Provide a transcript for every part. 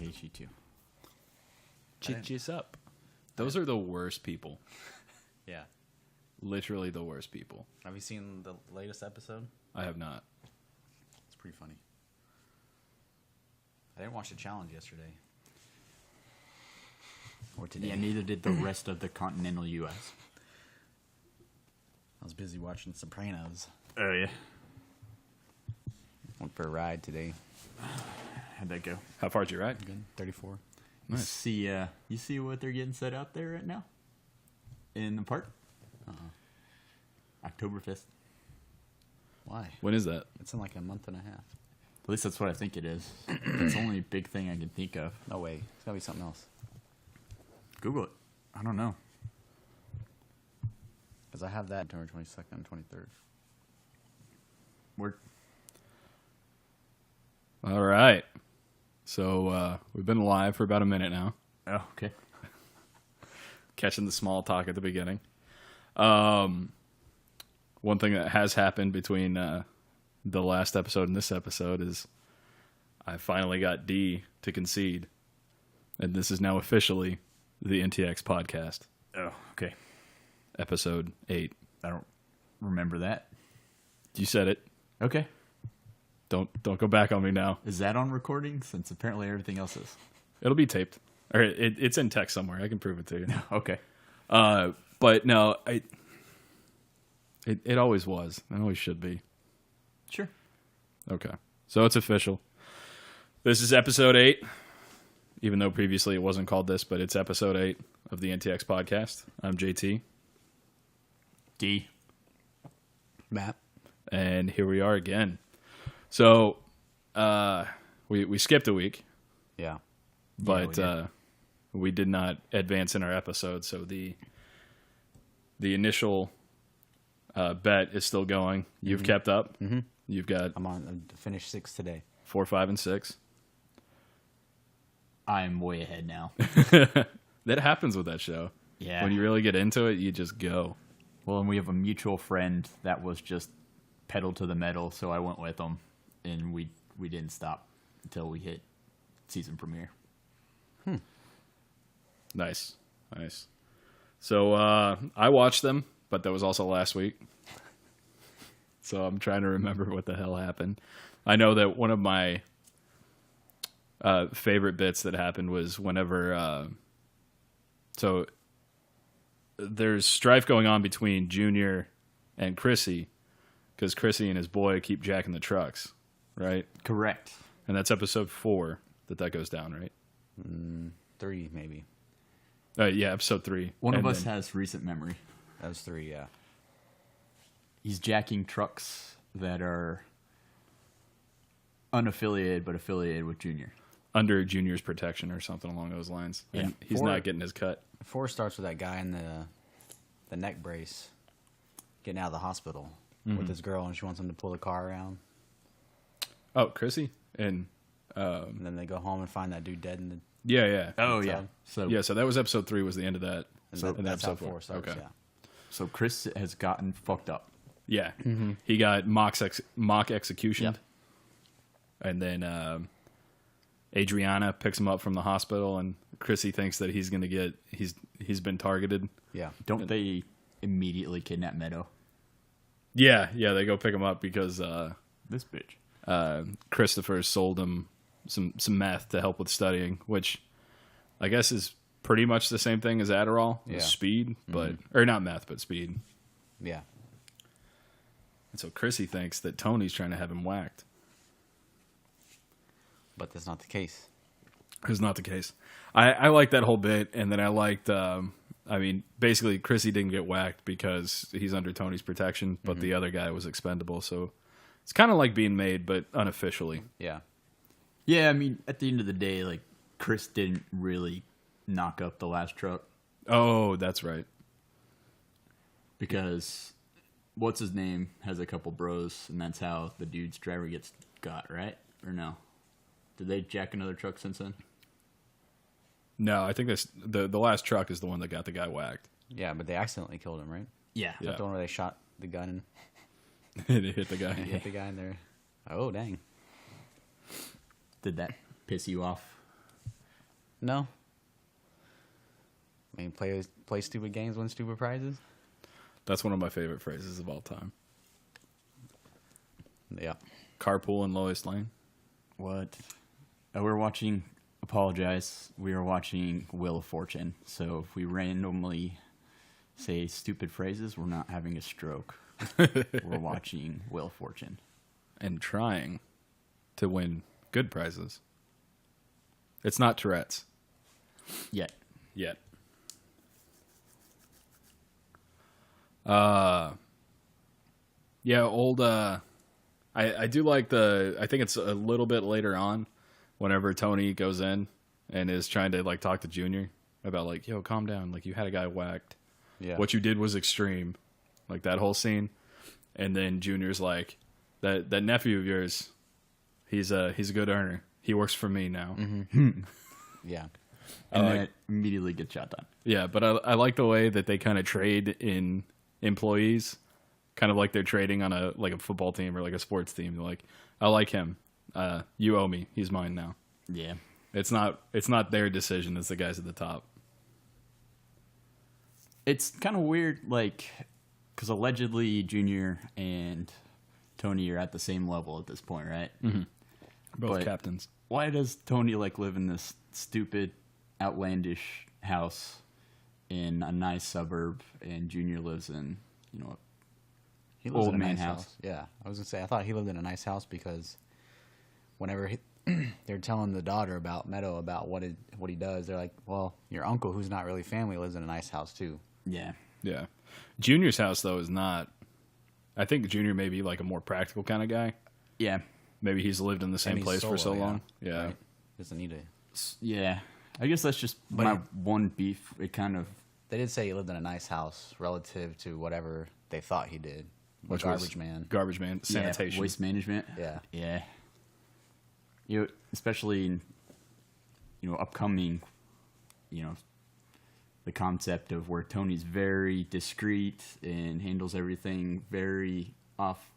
hate you too. Chitchis up. Those are the worst people. Yeah. Literally the worst people. Have you seen the latest episode? I have not. It's pretty funny. I didn't watch the challenge yesterday. Or today. Yeah, neither did the rest of the continental U.S. I was busy watching Sopranos. Oh, yeah. Went for a ride today. How'd that go? How far did you ride? Good. 34. Nice. You see what they're getting set out there right now? In the park? Oktoberfest. Why? When is that? It's in like a month and a half. At least that's what I think it is. It's the only big thing I can think of. No way. It's gotta be something else. Google it. I don't know. Because I have that October 22nd and 23rd. All right. So we've been live for about a minute now. Oh, okay. Catching the small talk at the beginning. One thing that has happened between the last episode and this episode is I finally got D to concede. And this is now officially the NTX Podcast. Oh, okay. Episode 8. I don't remember that. You said it. Okay. Don't go back on me now. Is that on recording? Since apparently everything else is. It'll be taped. Or it's in text somewhere. I can prove it to you. Okay. But no, it always was. It always should be. Sure. Okay. So it's official. This is episode 8. Even though previously it wasn't called this, but it's episode 8 of the NTX Podcast. I'm JT. D. Matt. And here we are again. So we skipped a week. Yeah. But we did not advance in our episode, so the initial bet is still going. You've kept up. Mm-hmm. You've got. I'm finished 6 today. 4, 5, and 6. I'm way ahead now. That happens with that show. Yeah. When you really get into it, you just go. Well, and we have a mutual friend that was just pedal to the metal, so I went with him, and we didn't stop until we hit season premiere. Nice. So I watched them, but that was also last week. So I'm trying to remember what the hell happened. I know that one of my favorite bits that happened was whenever... so there's strife going on between Junior and Chrissy, because Chrissy and his boy keep jacking the trucks, right? Correct. And that's episode 4 that goes down, right? 3, maybe. Yeah, episode 3. One of us has recent memory. That was 3, yeah. He's jacking trucks that are unaffiliated but affiliated with Junior. Under Junior's protection or something along those lines. Yeah. And he's not getting his cut. 4 starts with that guy in the neck brace getting out of the hospital with his girl, and she wants him to pull the car around. Oh, Chrissy? And then they go home and find that dude dead in the... yeah. Oh, So- yeah. So Yeah, so that was episode 3 was the end of that. And So that's how 4 starts, Okay. yeah. So Chris has gotten fucked up. Yeah. He got mock execution. Yep. And then Adriana picks him up from the hospital, and Chrissy thinks that he's going to get... He's been targeted. Yeah. Don't they immediately kidnap Meadow? Yeah, they go pick him up because This bitch. Christopher sold him some meth to help with studying, which I guess is pretty much the same thing as Adderall, Yeah. speed, but or not meth, but speed. Yeah. And so Chrissy thinks that Tony's trying to have him whacked. But that's not the case. It's not the case. I like that whole bit, and then I liked. Basically, Chrissy didn't get whacked because he's under Tony's protection, but the other guy was expendable. So it's kind of like being made, but unofficially. Yeah. Yeah, I mean, at the end of the day, like, Chris didn't really knock up the last truck Oh, that's right. because what's his name has a couple bros, and that's how the dude's driver gets got, right? Or no? Did they jack another truck since then? No, I think this the last truck is the one that got the guy whacked. Yeah, but they accidentally killed him, right? Yeah. Yeah. The one where they shot the gun And it hit the guy. and hit the guy in there. Oh, dang. Did that piss you off? No. I mean, play stupid games, win stupid prizes. That's one of my favorite phrases of all time. Yeah. Carpool in Lois Lane. What? Oh, we're watching. Apologize. We are watching Wheel of Fortune. So if we randomly say stupid phrases, we're not having a stroke. We're watching Wheel of Fortune And trying to win good prizes. It's not Tourette's. yet. Yet. Yeah, old, I do like I think it's a little bit later on whenever Tony goes in and is trying to, like, talk to Junior about, like, yo, calm down. Like, you had a guy whacked. Yeah. What you did was extreme. Like, that whole scene. And then Junior's like, that nephew of yours, he's a good earner. He works for me now. Yeah. And then it immediately gets shot down. Yeah, but I like the way that they kind of trade in employees, kind of like they're trading on a football team or like a sports team. They're like, I like him. You owe me. He's mine now. Yeah. It's not their decision. It's the guys at the top. It's kind of weird, like, because allegedly Junior and Tony are at the same level at this point, right? Mm-hmm. Both But captains. why does Tony, like, live in this stupid, outlandish house in a nice suburb, and Junior lives in, He lives old in a man nice house? Yeah. I was going to say, I thought he lived in a nice house because whenever they're telling the daughter about Meadow about what he does, they're like, well, your uncle, who's not really family, lives in a nice house too. Yeah. Yeah. Junior's house, though, is not... I think Junior may be like a more practical kind of guy. Yeah. Maybe he's lived in the same And he's place for so solo, long. Yeah. Right? Doesn't need to. Yeah. I guess that's just But my it- one beef. It kind of... They did say he lived in a nice house relative to whatever they thought he did. Which Garbage was man. Garbage man. Sanitation. Yeah, waste management. Yeah. Yeah. Especially in, upcoming, the concept of where Tony's very discreet and handles everything very off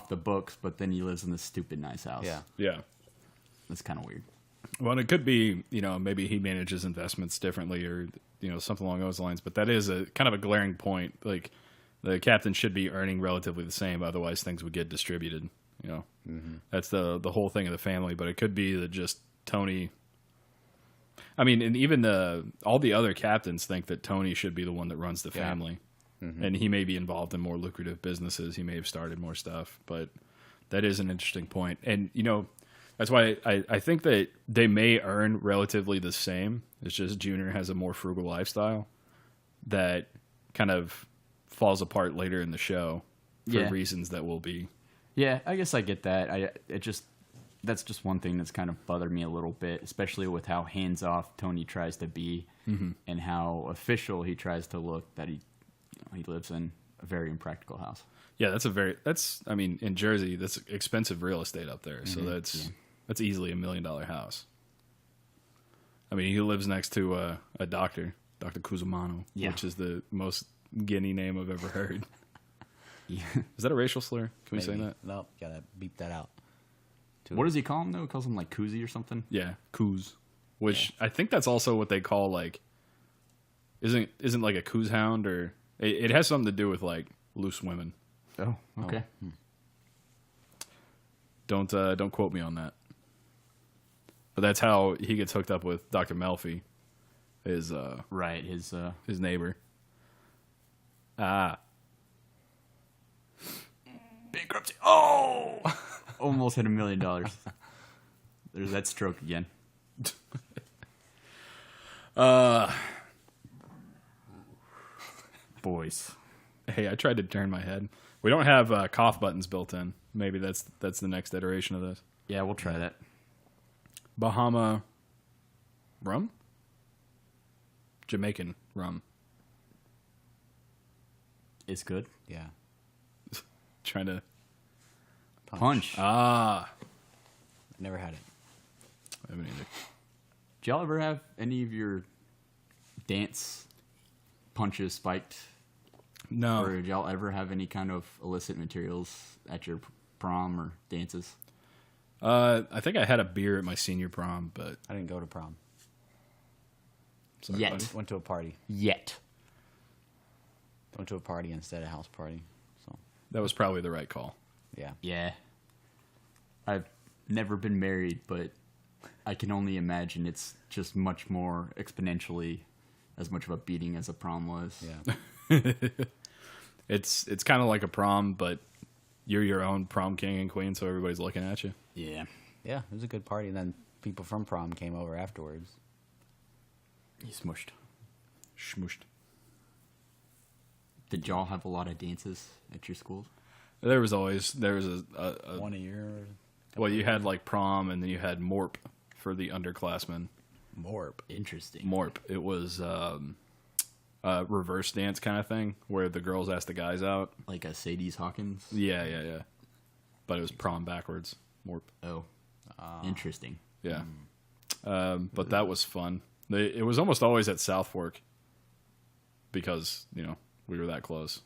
the books, but then he lives in this stupid nice house. Yeah. Yeah. That's kind of weird. Well, it could be, maybe he manages investments differently or, something along those lines. But that is a kind of a glaring point. Like, the captain should be earning relatively the same. Otherwise, things would get distributed. That's the whole thing of the family. But it could be that just Tony... I mean, and even all the other captains think that Tony should be the one that runs the family. Mm-hmm. And he may be involved in more lucrative businesses. He may have started more stuff. But that is an interesting point. And, that's why I think that they may earn relatively the same. It's just Junior has a more frugal lifestyle that kind of falls apart later in the show for reasons that will be. Yeah, I guess I get that. That's just one thing that's kind of bothered me a little bit, especially with how hands-off Tony tries to be and how official he tries to look, that he lives in a very impractical house. Yeah, I mean, in Jersey, that's expensive real estate up there. So that's easily $1 million house. I mean, he lives next to a doctor, Dr. Cusimano, which is the most Guinea name I've ever heard. Yeah. Is that a racial slur? Can we say Maybe. that? Nope. Gotta beep that out. What does he call him, though? He calls him, like, koozie or something? Yeah, coos. Which I think that's also what they call, like, isn't like a coos hound, or it has something to do with, like, loose women. Oh, okay. Don't quote me on that. But that's how he gets hooked up with Dr. Melfi, his Right, his neighbor. bankruptcy. Oh! Almost hit $1 million. There's that stroke again. Boys. Hey, I tried to turn my head. We don't have cough buttons built in. Maybe that's the next iteration of this. Yeah, we'll try that. Bahama rum? Jamaican rum. It's good. Yeah. Trying to... Punch. Never had it. I haven't either. Did y'all ever have any of your dance punches spiked? No. Or did y'all ever have any kind of illicit materials at your prom or dances? I think I had a beer at my senior prom, but I didn't go to prom. sorry, Yet. buddy. Went to a party. Yet. Went to a party instead of house party. So That was probably the right call. yeah. Yeah. I've never been married, but I can only imagine it's just much more exponentially as much of a beating as a prom was. Yeah. It's kind of like a prom, but you're your own prom king and queen, so everybody's looking at you. Yeah. Yeah, it was a good party. And then people from prom came over afterwards. You smushed. Schmooshed. Did y'all have a lot of dances at your schools? There was a One a year. well, you had like prom, and then you had morp for the underclassmen. Morp. Interesting. Morp. It was a reverse dance kind of thing where the girls asked the guys out. Like a Sadie's Hawkins? Yeah. But it was prom backwards. Morp. Oh. Interesting. Yeah. But that was fun. It was almost always at South Fork because, we were that close.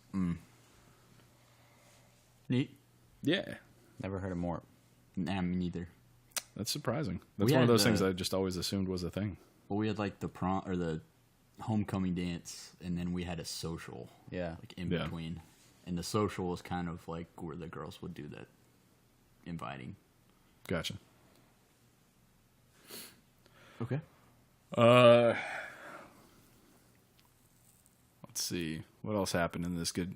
Neat. Yeah. Never heard of Morp. Nah, me neither. That's surprising. That's We one of had those things I just always assumed was a thing. Well, we had like the prom or the homecoming dance, and then we had a social. Yeah. Like in Yeah. between. And the social was kind of like where the girls would do that inviting. Gotcha. Okay. Let's see. What else happened in this good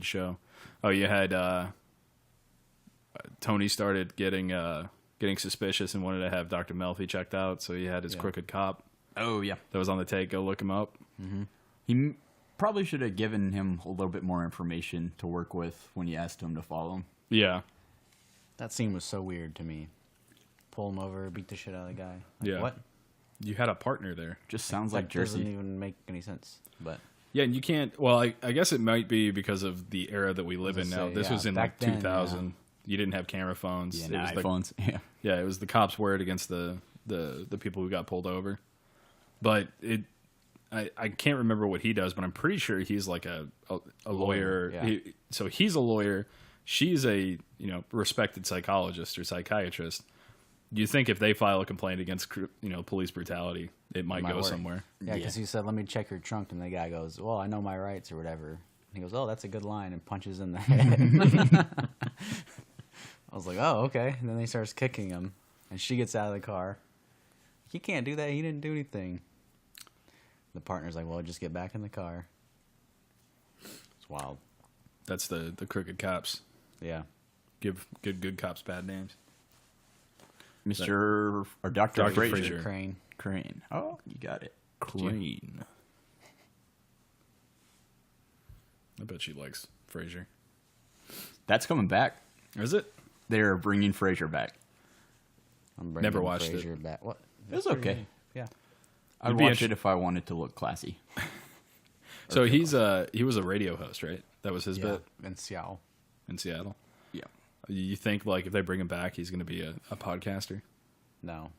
show? Oh, you had Tony started getting suspicious and wanted to have Dr. Melfi checked out, so he had his crooked cop Oh, yeah. that was on the take go look him up. He probably should have given him a little bit more information to work with when you asked him to follow him. Yeah. That scene was so weird to me. Pull him over, beat the shit out of the guy. Like, Yeah. What? You had a partner there. Just sounds That like Jersey. doesn't even make any sense. But Yeah, and you can't. Well, I guess it might be because of the era that we live I was in gonna now. say, This yeah, was in back like then, 2000. You didn't have camera phones. Yeah, It no was iPhones. Yeah. Yeah, it was the cops' word against the people who got pulled over. But I can't remember what he does, but I'm pretty sure he's like a lawyer. yeah. So he's a lawyer. She's a respected psychologist or psychiatrist. You think if they file a complaint against police brutality, it might go work. somewhere. yeah, because he said, "Let me check your trunk," and the guy goes, "Well, I know my rights" or whatever. And he goes, "Oh, that's a good line," and punches in the head. I was like, "Oh, okay." And then he starts kicking him, and she gets out of the car. He can't do that. He didn't do anything. The partner's like, "Well, just get back in the car." It's wild. That's the crooked cops. Yeah. Give good cops bad names. Mr. or Dr. Dr. Frazier. Frazier. Crane. Oh, you got it. Crane. I bet she likes Frazier. That's coming back. Is it? They're bringing Frazier back. I'm bringing Never watched Frazier it. back. What? It was okay. Yeah. I'd You'd be watch it if I wanted to look classy. So he was a radio host, right? That was his bit In Seattle. in Seattle. Yeah. You think like if they bring him back, he's going to be a podcaster? No.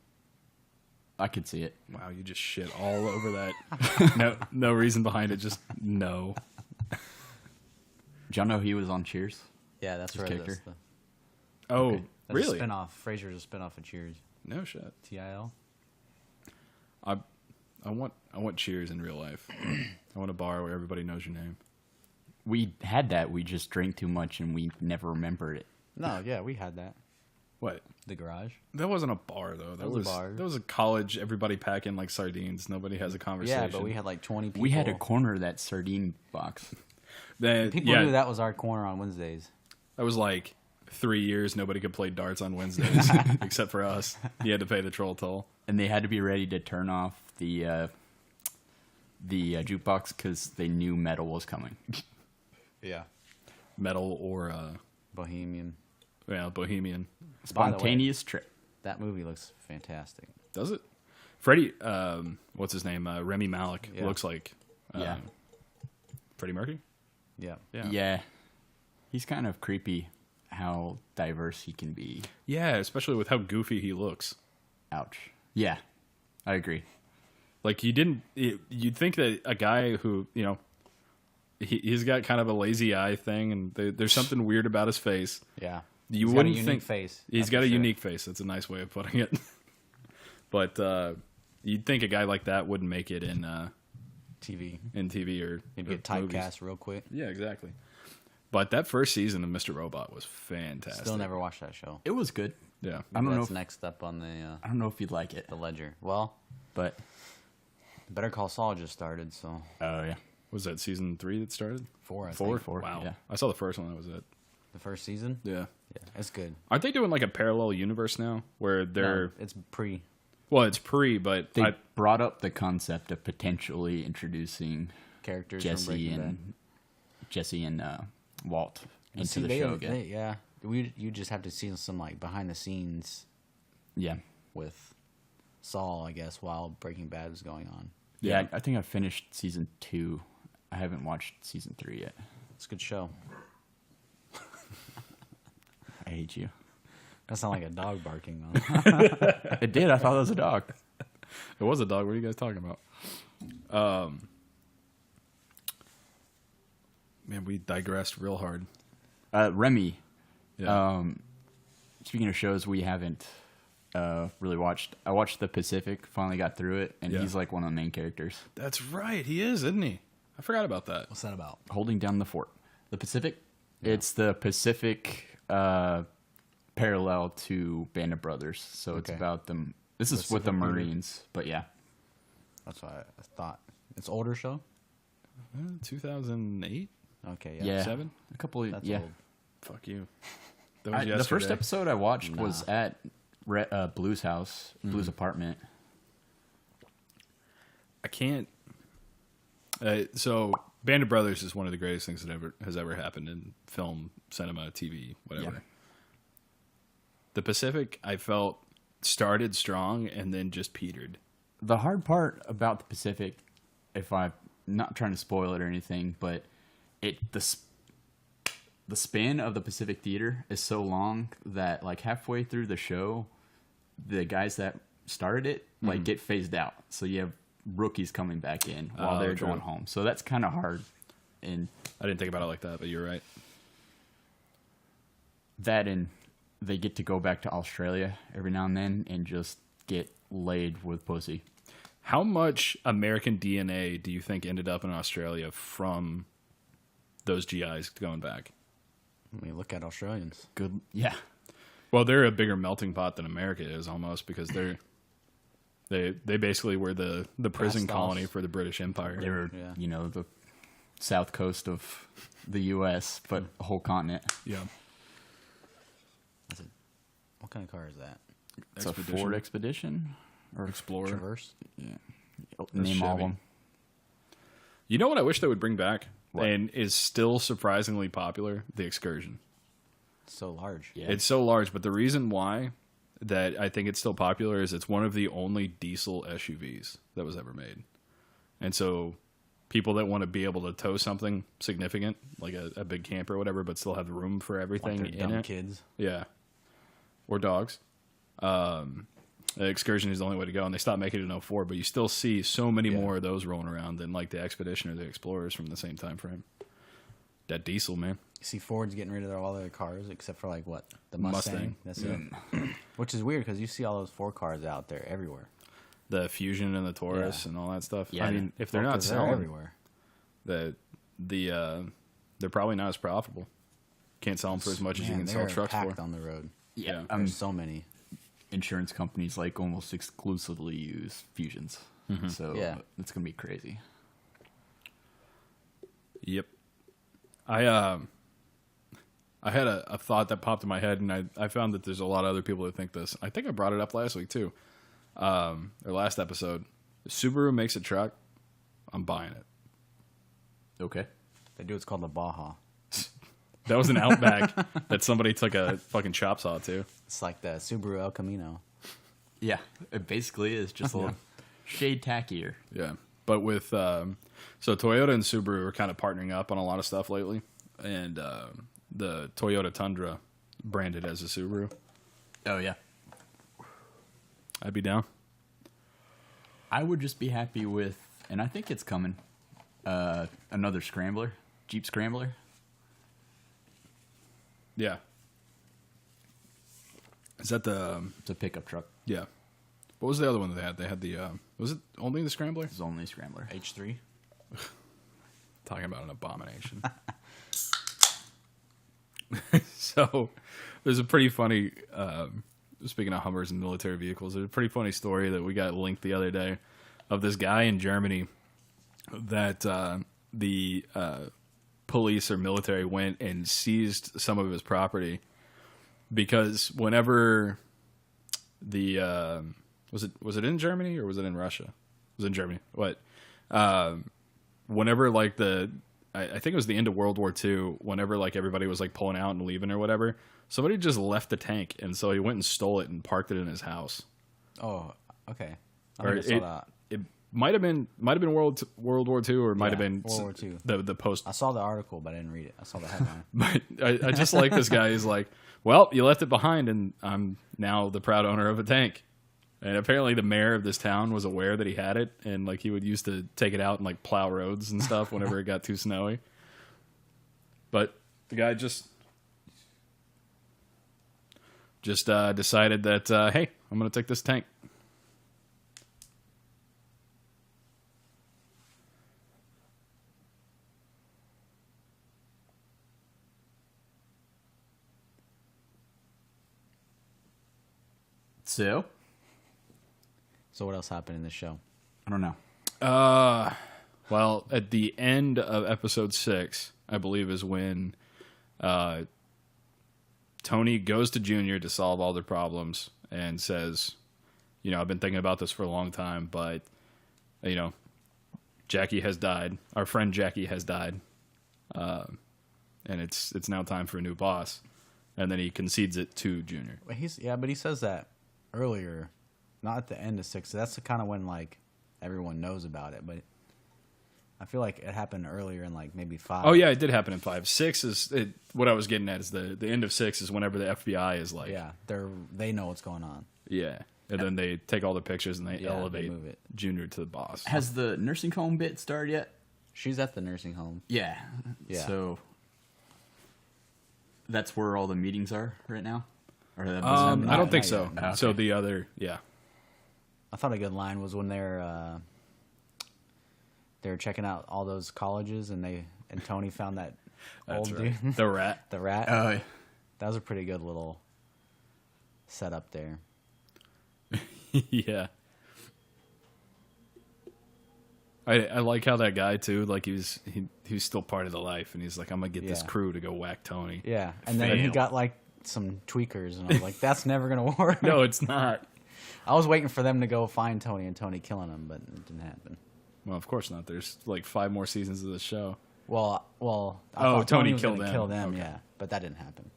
I could see it. Wow, you just shit all over that. No reason behind it. Just no. Did y'all know he was on Cheers? Yeah, that's His right. character? That's Oh, that's really? a spinoff. Frasier's a spinoff of Cheers. No shit. TIL. I want Cheers in real life. I want a bar where everybody knows your name. We had that. We just drank too much and we never remembered it. No, yeah, we had that. What? The garage. That wasn't a bar though. That was a bar. That was a college. Everybody packing like sardines. Nobody has a conversation. Yeah, but we had like 20 people. We had to corner that sardine box. People knew that was our corner on Wednesdays. That was like 3 years. Nobody could play darts on Wednesdays except for us. You had to pay the troll toll. And they had to be ready to turn off the jukebox because they knew metal was coming. Yeah. Metal or Bohemian. Bohemian. Spontaneous trip. That movie looks fantastic. Does it? Freddie, what's his name? Remy Malik Yeah. looks like Freddie Mercury. Yeah. Yeah. He's kind of creepy how diverse he can be. Yeah, especially with how goofy he looks. Ouch. Yeah, I agree. Like you'd think that a guy who he's got kind of a lazy eye thing, and there's something weird about his face. Yeah. You He's wouldn't got a unique think face. he's that's got for a sure. unique face. That's a nice way of putting it. But you'd think a guy like that wouldn't make it in TV. or He'd get movies. typecast real quick. Yeah, exactly. But that first season of Mr. Robot was fantastic. Still never watched that show. It was good. Yeah. I don't know. That's If, next up on I don't know if you'd like it, the ledger. Well, but Better Call Saul just started, so oh yeah, Was that season 3 that started? 4. I Four? think. Four, Wow. yeah. I saw the first one. That was it. The first season. Yeah. Yeah, it's good. Aren't they doing like a parallel universe now where they're No, it's pre. well, it's pre, but they brought up the concept of potentially introducing Characters from Jesse Breaking Bad. and Walt into See, the show again. yeah, you just have to see some like behind the scenes Yeah, with Saul, I guess, while Breaking Bad is going on. yeah. I think I finished season 2. I haven't watched season 3 yet. It's a good show. I hate you. That sound like a dog barking though. It did. I thought it was a dog. it was a dog. What are you guys talking about? Man, we digressed real hard. Remy. Yeah. Speaking of shows we haven't really watched, I watched The Pacific. Finally got through it, and Yeah. he's like one of the main characters, That's right. He is, isn't he? I forgot about that. What's that about? holding down the fort. The Pacific. It's the Pacific parallel to Band of Brothers. So it's Okay. about them. This is with the Pacific Theater. Marines, but yeah. That's what I thought. It's older show. 2008? Okay, yeah. Yeah. 7? A couple of, That's yeah. old. Fuck you. That was The first yesterday. episode I watched was at Blue's house, Blue's apartment. I can't. So, Band of Brothers is one of the greatest things that has ever happened in film, cinema, TV, whatever. Yeah. The Pacific, I felt, started strong and then just petered. The hard part about the Pacific, if I'm not trying to spoil it or anything, but the span of the Pacific Theater is so long that like halfway through the show, the guys that started it like get phased out. So you have rookies coming back in while they're true. going home. So that's kind of hard. And I didn't think about it like that, but you're right. and they get to go back to Australia every now and then and just get laid with pussy. How much American DNA do you think ended up in Australia from those GIs going back? I mean, look at Australians. Good. Yeah. Well, they're a bigger melting pot than America is almost because they basically were the prison Cast-offs. colony for the British Empire. They were, Yeah. the south coast of the U.S., but a whole continent. Yeah. What kind of car is that? It's a Ford Expedition or Explorer. Traverse. Yeah. Name all of Chevy. them. You know what I wish they would bring back What? and is still surprisingly popular? The Excursion. So large. Yeah. It's so large, but the reason why that I think it's still popular is it's one of the only diesel SUVs that was ever made. And so people that want to be able to tow something significant, like a big camper or whatever, but still have room for everything Like they're in dumb it. kids. Yeah. Or dogs. The Excursion is the only way to go, and they stopped making it in 04, but you still see so many more of those rolling around than like the Expedition or the Explorers from the same time frame. That diesel, man. You see Ford's getting rid of all their cars except for like what? The Mustang. Mustang. That's it. Which is weird because you see all those Ford cars out there everywhere. The Fusion and the Taurus and all that stuff. Yeah. I mean, if they're Well, not 'cause they're selling, everywhere. they're probably not as profitable. Can't sell them for as much as you Man, can sell they're trucks packed for. on the road. Yeah. There's so many. Insurance companies like almost exclusively use Fusions. So Yeah. it's going to be crazy. Yep. I had a thought that popped in my head, and I found that there's a lot of other people that think this. I think I brought it up last week too, or last episode. If Subaru makes a truck, I'm buying it. Okay. They do. It's called the Baja. That was an Outback that somebody took a fucking chop saw to. It's like the Subaru El Camino. Yeah. It basically is just a little shade tackier. Yeah, but with so Toyota and Subaru are kind of partnering up on a lot of stuff lately, and the Toyota Tundra branded as a Subaru. Oh, yeah. I'd be down. I would just be happy with, and I think it's coming, another Scrambler, Jeep Scrambler. Yeah. Is that the... It's a pickup truck. Yeah. What was the other one that they had? They had the... was it only the Scrambler? It's only Scrambler. H3. Talking about an abomination. So, there's a pretty funny... speaking of Hummers and military vehicles, there's a pretty funny story that we got linked the other day of this guy in Germany that the police or military went and seized some of his property because whenever the was it in Germany or was it in Russia? It was in Germany. What? Whenever like I think it was the end of World War II, whenever like everybody was like pulling out and leaving or whatever, somebody just left the tank, and so he went and stole it and parked it in his house. Oh, okay. I saw that. It might have been World War II, or it might have been World War II. The post. I saw the article, but I didn't read it. I saw the headline. But I just like this guy. He's like, well, you left it behind, and I'm now the proud owner of a tank. And apparently the mayor of this town was aware that he had it, and like he would used to take it out and like plow roads and stuff whenever it got too snowy. But the guy just decided that, hey, I'm going to take this tank. So what else happened in the show? I don't know. Well, at the end of episode 6, I believe, is when Tony goes to Junior to solve all their problems and says, you know, I've been thinking about this for a long time, but, you know, Jackie has died. Our friend Jackie has died. And it's now time for a new boss. And then he concedes it to Junior. But he says that earlier, not at the end of 6. That's the kind of when like everyone knows about it, but I feel like it happened earlier in like maybe 5. Oh yeah, it did happen in 5. 6 is what I was getting at is the end of 6 is whenever the FBI is like, yeah, they know what's going on. Yeah, and then they take all the pictures and they elevate move it. Junior to the boss. Has the nursing home bit started yet? She's at the nursing home. Yeah. So that's where all the meetings are right now? Or I don't think not so. yet. Okay. So the other, yeah. I thought a good line was when they're checking out all those colleges and Tony found that That's old right. dude. The rat. The rat. Oh, yeah. That was a pretty good little setup there. Yeah. I like how that guy too, like he was still part of the life, and he's like, I'm gonna get this crew to go whack Tony. Yeah, and then he Fail. got like some tweakers, and I was like, that's never gonna work. No, it's not. I was waiting for them to go find Tony and Tony killing him, but it didn't happen. Well, of course not. There's like 5 more seasons of the show. Well, I Oh, thought Tony was killed gonna them. kill them, Okay. yeah, but that didn't happen.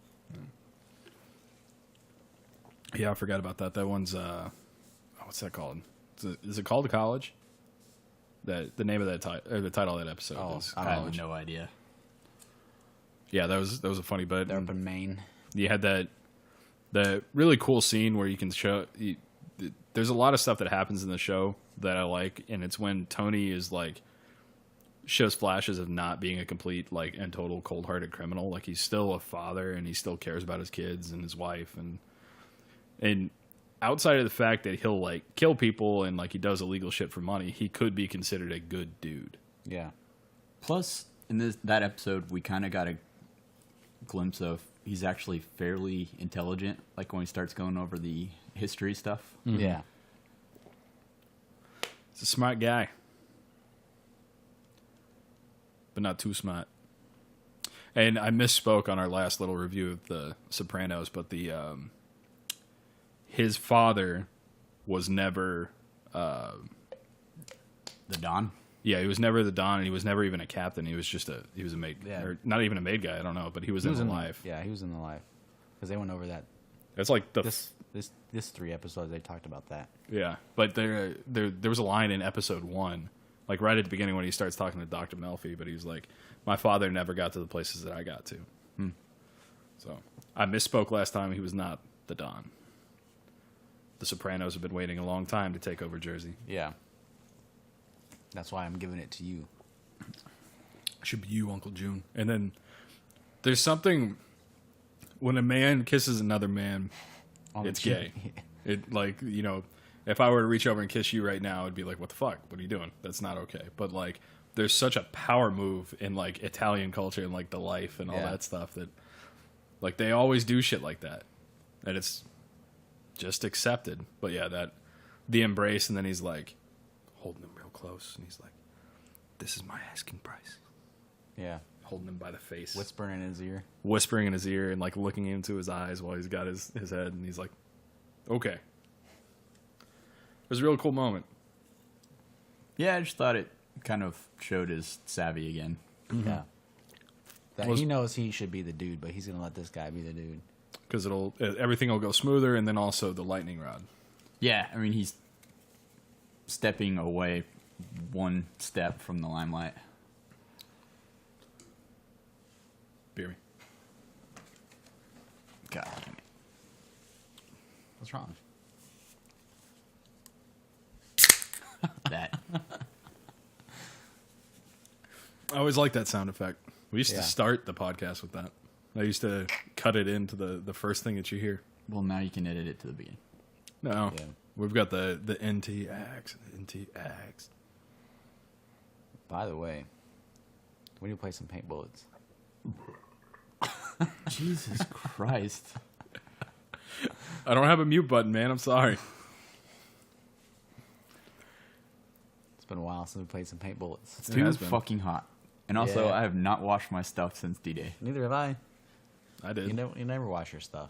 Yeah, I forgot about that. That one's what's that called? Is it called The College? The name of that the title of that episode is I have College. no idea. Yeah, that was a funny bit. They're up in Maine. You had that really cool scene where you can show. There's a lot of stuff that happens in the show that I like, and it's when Tony is like shows flashes of not being a complete like and total cold-hearted criminal. Like he's still a father, and he still cares about his kids and his wife, and outside of the fact that he'll like kill people and like he does illegal shit for money, he could be considered a good dude. Yeah. Plus, in that episode, we kind of got a glimpse of he's actually fairly intelligent, like when he starts going over the history stuff. Mm-hmm. Yeah. He's a smart guy, but not too smart. And I misspoke on our last little review of The Sopranos, but his father was never The Don. Yeah, he was never the Don, and he was never even a captain. He was just he was a maid, Yeah. or not even a maid guy. I don't know, but he was in the life. Yeah, he was in the life because they went over that. That's like the This 3 episodes they talked about that. yeah. But there was a line in episode 1, like right at the beginning when he starts talking to Dr. Melfi, but he's like, "My father never got to the places that I got to." So I misspoke last time. He was not the Don. The Sopranos have been waiting a long time to take over Jersey. Yeah. That's why I'm giving it to you. Should be you, Uncle June. And then there's something when a man kisses another man, On the it's cheek. gay. It like, you know, if I were to reach over and kiss you right now, it'd be like, what the fuck? What are you doing? That's not okay. But like, there's such a power move in like Italian culture and like the life and all that stuff that like they always do shit like that. And it's just accepted. But yeah, that the embrace, and then he's like holding him real close, and he's like, "This is my asking price." Yeah. Holding him by the face, Whispering in his ear. whispering in his ear, and like looking into his eyes while he's got his head, and he's like, "Okay." It was a real cool moment. Yeah, I just thought it kind of showed his savvy again. Yeah. That he knows he should be the dude, but he's gonna let this guy be the dude. Because everything will go smoother, and then also the lightning rod. Yeah, I mean, he's stepping away one step from the limelight. Beer me. God damn it. What's wrong? That. I always liked that sound effect. We used Yeah. to start the podcast with that. I used to cut it into the first thing that you hear. Well, now you can edit it to the beginning. No, Yeah. we've got the NTX. NTX. By the way, we need to play some paint bullets. Jesus Christ. I don't have a mute button, man. I'm sorry. It's been a while since we played some paint bullets. It's It too has been. fucking hot. And also, Yeah. I have not washed my stuff since D-Day. Neither have I. I did. You never wash your stuff.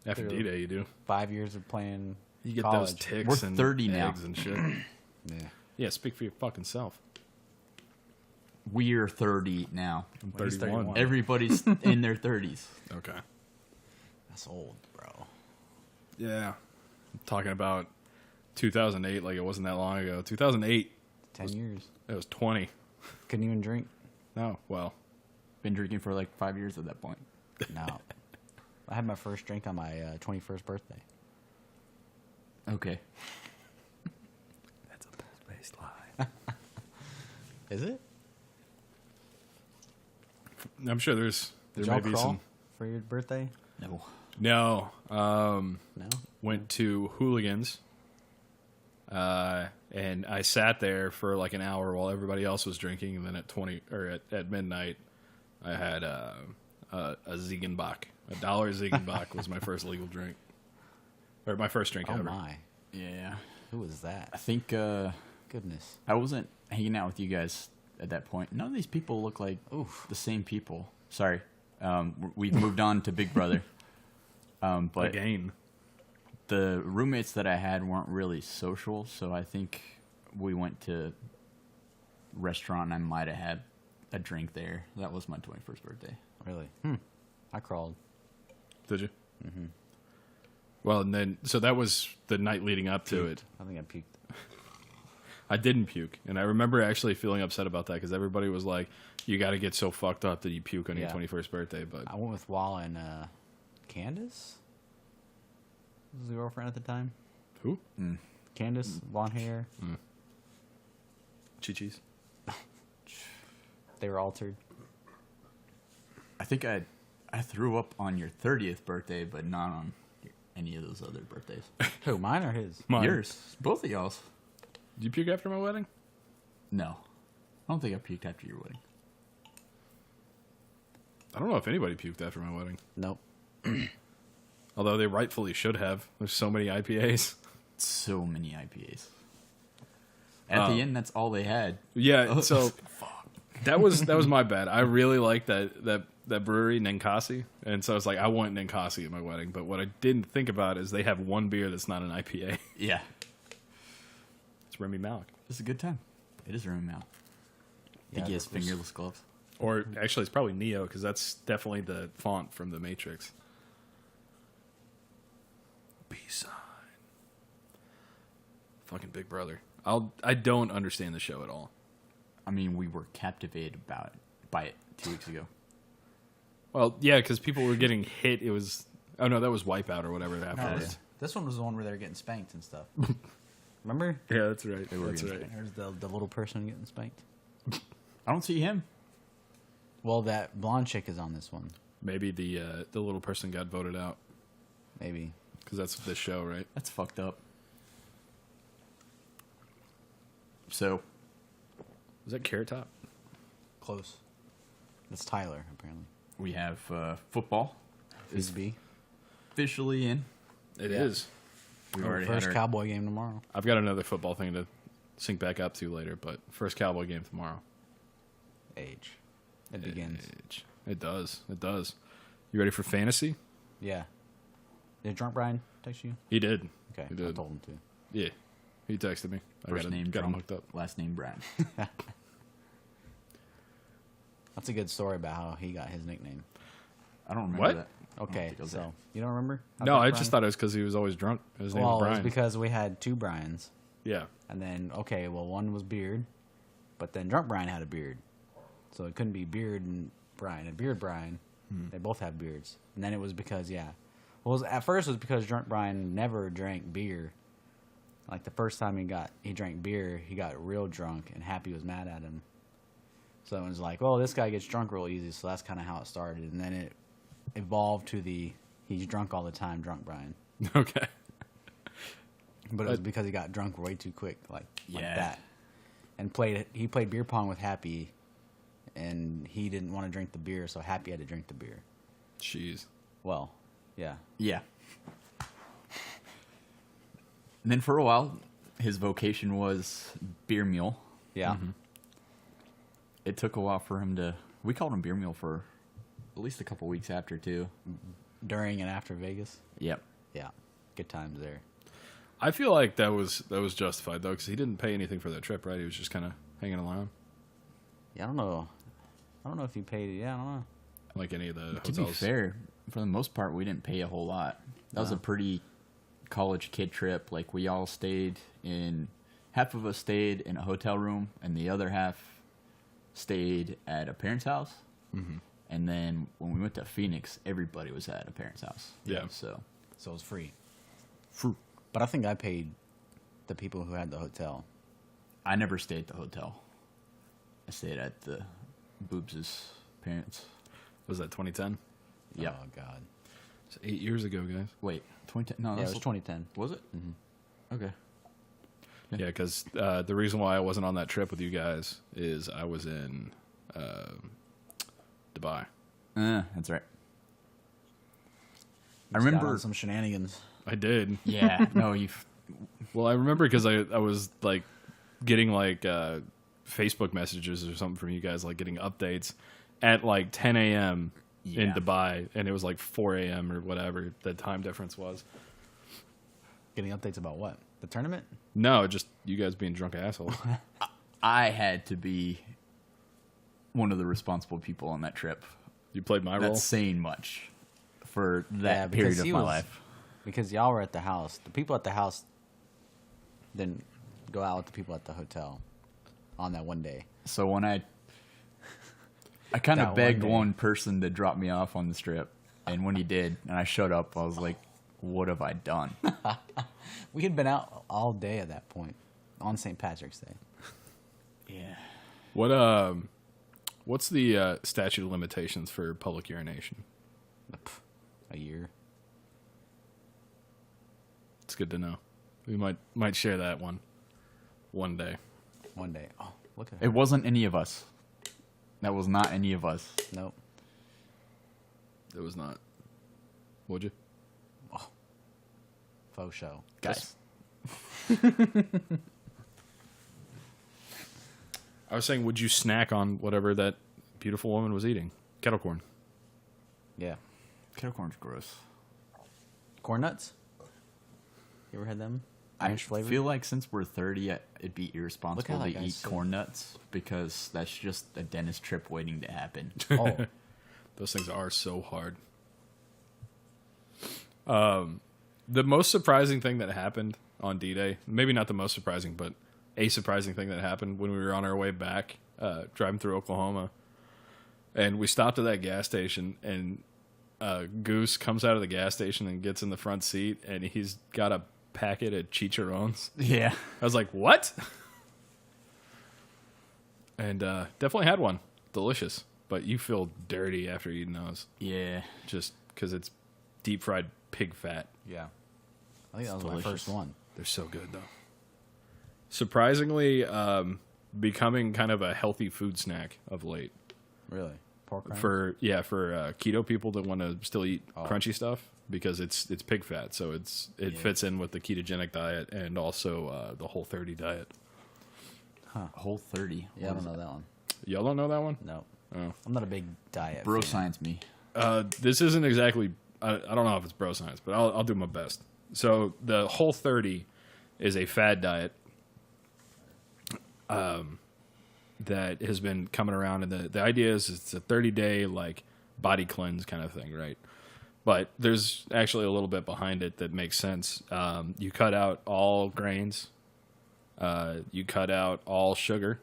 After Dude. D-Day, you do. 5 years of playing You get college. those ticks We're and 30 now. eggs and shit. Yeah. Yeah, speak for your fucking self. We're 30 now. I'm Well, he's 31. 31. Everybody's in their 30s. Okay. That's old, bro. Yeah. I'm talking about 2008 like it wasn't that long ago. 2008, 10 years. it was 20. Couldn't even drink. No, well, Been drinking for like 5 years at that point. No. I had my first drink on my 21st birthday. Okay. that's a post-based lie. Is it? I'm sure there Did may y'all be crawl some. for your birthday? No. No, No. went to Hooligans, and I sat there for like an hour while everybody else was drinking, and then at midnight, I had a Ziegenbach. $1 Ziegenbach was my first legal drink, or my first drink Oh ever. my. Yeah. Who was that? I think Goodness. I wasn't hanging out with you guys at that point. None of these people look like Oof. the same people. Sorry. We've moved on to Big Brother. But Again, the roommates that I had weren't really social, so I think we went to a restaurant and I might have had a drink there. That was my 21st birthday. Really? I crawled. did you? Mm-hmm. Well, and then so that was the night leading up to it. I think I puked. I didn't puke, and I remember actually feeling upset about that because everybody was like, "You got to get so fucked up that you puke on your Yeah. 21st birthday." But I went with Wall and Candace. Was the girlfriend at the time? who? Candace, blonde hair. Chi-Chi's. They were altered. I think I threw up on your 30th birthday, but not on any of those other birthdays. Who, mine or his? Mine. Yours. Both of y'all's. Did you puke after my wedding? No. I don't think I puked after your wedding. I don't know if anybody puked after my wedding. Nope. Although they rightfully should have. There's so many IPAs. So many IPAs. At the end, that's all they had. Yeah, so that was my bad. I really liked that brewery, Ninkasi, and so I was like, I want Ninkasi at my wedding. But what I didn't think about is they have one beer that's not an IPA. Yeah. It's Remy Malik. It's a good time. It is room out. I think he has fingerless gloves. Or actually, it's probably Neo, because that's definitely the font from The Matrix. Peace sign. Fucking Big Brother. I don't understand the show at all. I mean, we were captivated by it 2 weeks ago. Well, yeah, because people were getting hit. It was... Oh, no, that was Wipeout or whatever No, afterwards. this one was the one where they were getting spanked and stuff. Remember? Yeah, that's right. were That's getting right. There's the little person getting spanked. I don't see him. Well, that blonde chick is on this one. Maybe the little person got voted out. Maybe. Because that's this show, right? That's fucked up. So, Is that Carrot Top? Close. That's Tyler, apparently. we have football Frisbee. officially in. It Yeah. is. We've already First had our, Cowboy game tomorrow. I've got another football thing to sync back up to later, but first Cowboy game tomorrow. Age. It begins. It does. It does. You ready for fantasy? Yeah. Did Drunk Brian text you? He did. Okay. He did. I told him to. Yeah. He texted me. first name got him Drunk, hooked up. last name Brian. That's a good story about how he got his nickname. I don't remember What? that. Okay, think it was so that. you don't remember? how No, Drunk I Brian- just thought it was because he was always drunk. His name Well, was it was Brian. because we had two Brians. Yeah. And then, okay, well, one was Beard, but then Drunk Brian had a beard. So it couldn't be Beard and Brian. And Beard Brian, they both have beards. And then it was because, yeah. Well, at first it was because Drunk Brian never drank beer. Like the first time he drank beer, he got real drunk and Happy was mad at him. So it was like, well, this guy gets drunk real easy. So that's kind of how it started. And then it evolved to he's drunk all the time, Drunk Brian. Okay. But it was because he got drunk way too quick, like Yeah. that. And he played beer pong with Happy, and he didn't want to drink the beer, so Happy had to drink the beer. Jeez. Well, yeah. Yeah. And then for a while, his vocation was beer mule. Yeah. It took a while for him to. We called him beer mule for at least a couple weeks after too. During and after Vegas. Yep. Yeah. Good times there. I feel like that was justified though, because he didn't pay anything for that trip, right? He was just kind of hanging around, Yeah, I don't know. I don't know if he paid it. Yeah, I don't know. like any of the To be hotels. fair, for the most part, we didn't pay a whole lot. That was a pretty college kid trip. Like we all stayed in. Half of us stayed in a hotel room, and the other half stayed at a parent's house. Mm-hmm. And then when we went to Phoenix, everybody was at a parent's house. Yeah. So So it was free. Fruit. But I think I paid the people who had the hotel. I never stayed at the hotel. I stayed at the Boobs' parents. Was that 2010? Yeah. Oh, God. It's 8 years ago, guys. Wait, 2010? No, Yeah, it that's was 2010. Was it? Mm-hmm. Okay. Yeah, because the reason why I wasn't on that trip with you guys is I was in Dubai. That's right. I Just got remember on some shenanigans. I did. Yeah. No, you. Well, I remember because I was like getting like Facebook messages or something from you guys, like getting updates at like 10 a.m. in Yeah. Dubai, and it was like 4 a.m. or whatever the time difference was. Getting updates about what? The tournament? No, just you guys being drunk assholes. I had to be one of the responsible people on that trip. You played my role. That's saying much for Yeah, that because period of he my was- life. Because y'all were at the house. The people at the house didn't go out with the people at the hotel on that one day. So when I kind That of begged one day. one person to drop me off on the strip, and when he did, and I showed up, I was like, "What have I done?" We had been out all day at that point on St. Patrick's Day. Yeah. What's the statute of limitations for public urination? A year. It's good to know. We might share that one day. One day. Oh, look at It wasn't any of us. That was not any of us. Nope. It was not. Would you? Faux show. Guys. I was saying, would you snack on whatever that beautiful woman was eating? Kettle corn. Yeah. Kettle corn's gross. Corn nuts? You ever had them? I Ranch flavor? feel like since we're 30, it'd be irresponsible Look how to that guy's eat sick. corn nuts because that's just a dentist trip waiting to happen. Oh, Those things are so hard. The most surprising thing that happened on D-Day, maybe not the most surprising, but a surprising thing that happened when we were on our way back, driving through Oklahoma, and we stopped at that gas station, and Goose comes out of the gas station and gets in the front seat, and he's got a packet of chicharrones. Yeah. I was like, what? And definitely had one. Delicious. But you feel dirty after eating those. Yeah. Just because it's deep fried pig fat. yeah. I think that was delicious. my first one. They're so good though. Surprisingly, becoming kind of a healthy food snack of late. Really? Pork rinds? For keto people that want to still eat crunchy stuff because it's pig fat, so it fits in with the ketogenic diet and also the Whole30 diet. Whole30. Yeah, I don't know that one. Y'all don't know that one? No. Oh. I'm not a big diet Bro fan. science me. This isn't exactly. I don't know if it's bro science, but I'll do my best. So the Whole30 is a fad diet that has been coming around, and the idea is it's a 30-day like body cleanse kind of thing, right? But there's actually a little bit behind it that makes sense. You cut out all grains, you cut out all sugar,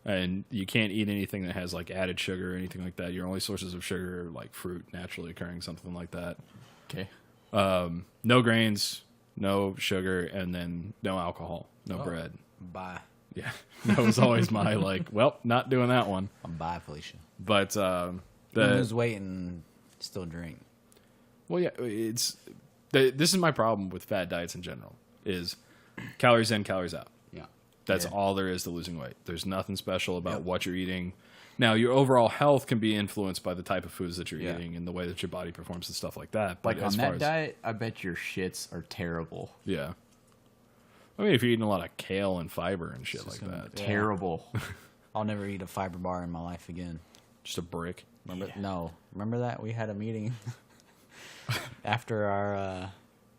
and you can't eat anything that has like added sugar or anything like that. Your only sources of sugar are like fruit naturally occurring, something like that. Okay. No grains, no sugar, and then no alcohol, no bread. Bye. Yeah, that was always my like. Well, not doing that one. Bye, Felicia. But Lose weight and still drink. well, yeah, this is my problem with fad diets in general. Is calories in, calories out. Yeah. That's all there is to losing weight. There's nothing special about what you're eating. Now, your overall health can be influenced by the type of foods that you're eating and the way that your body performs and stuff like that. But Like on that diet, I bet your shits are terrible. Yeah. I mean, if you're eating a lot of kale and fiber and shit like that. Yeah. Terrible. I'll never eat a fiber bar in my life again. Just a brick. Remember? No. Remember that? We had a meeting after our,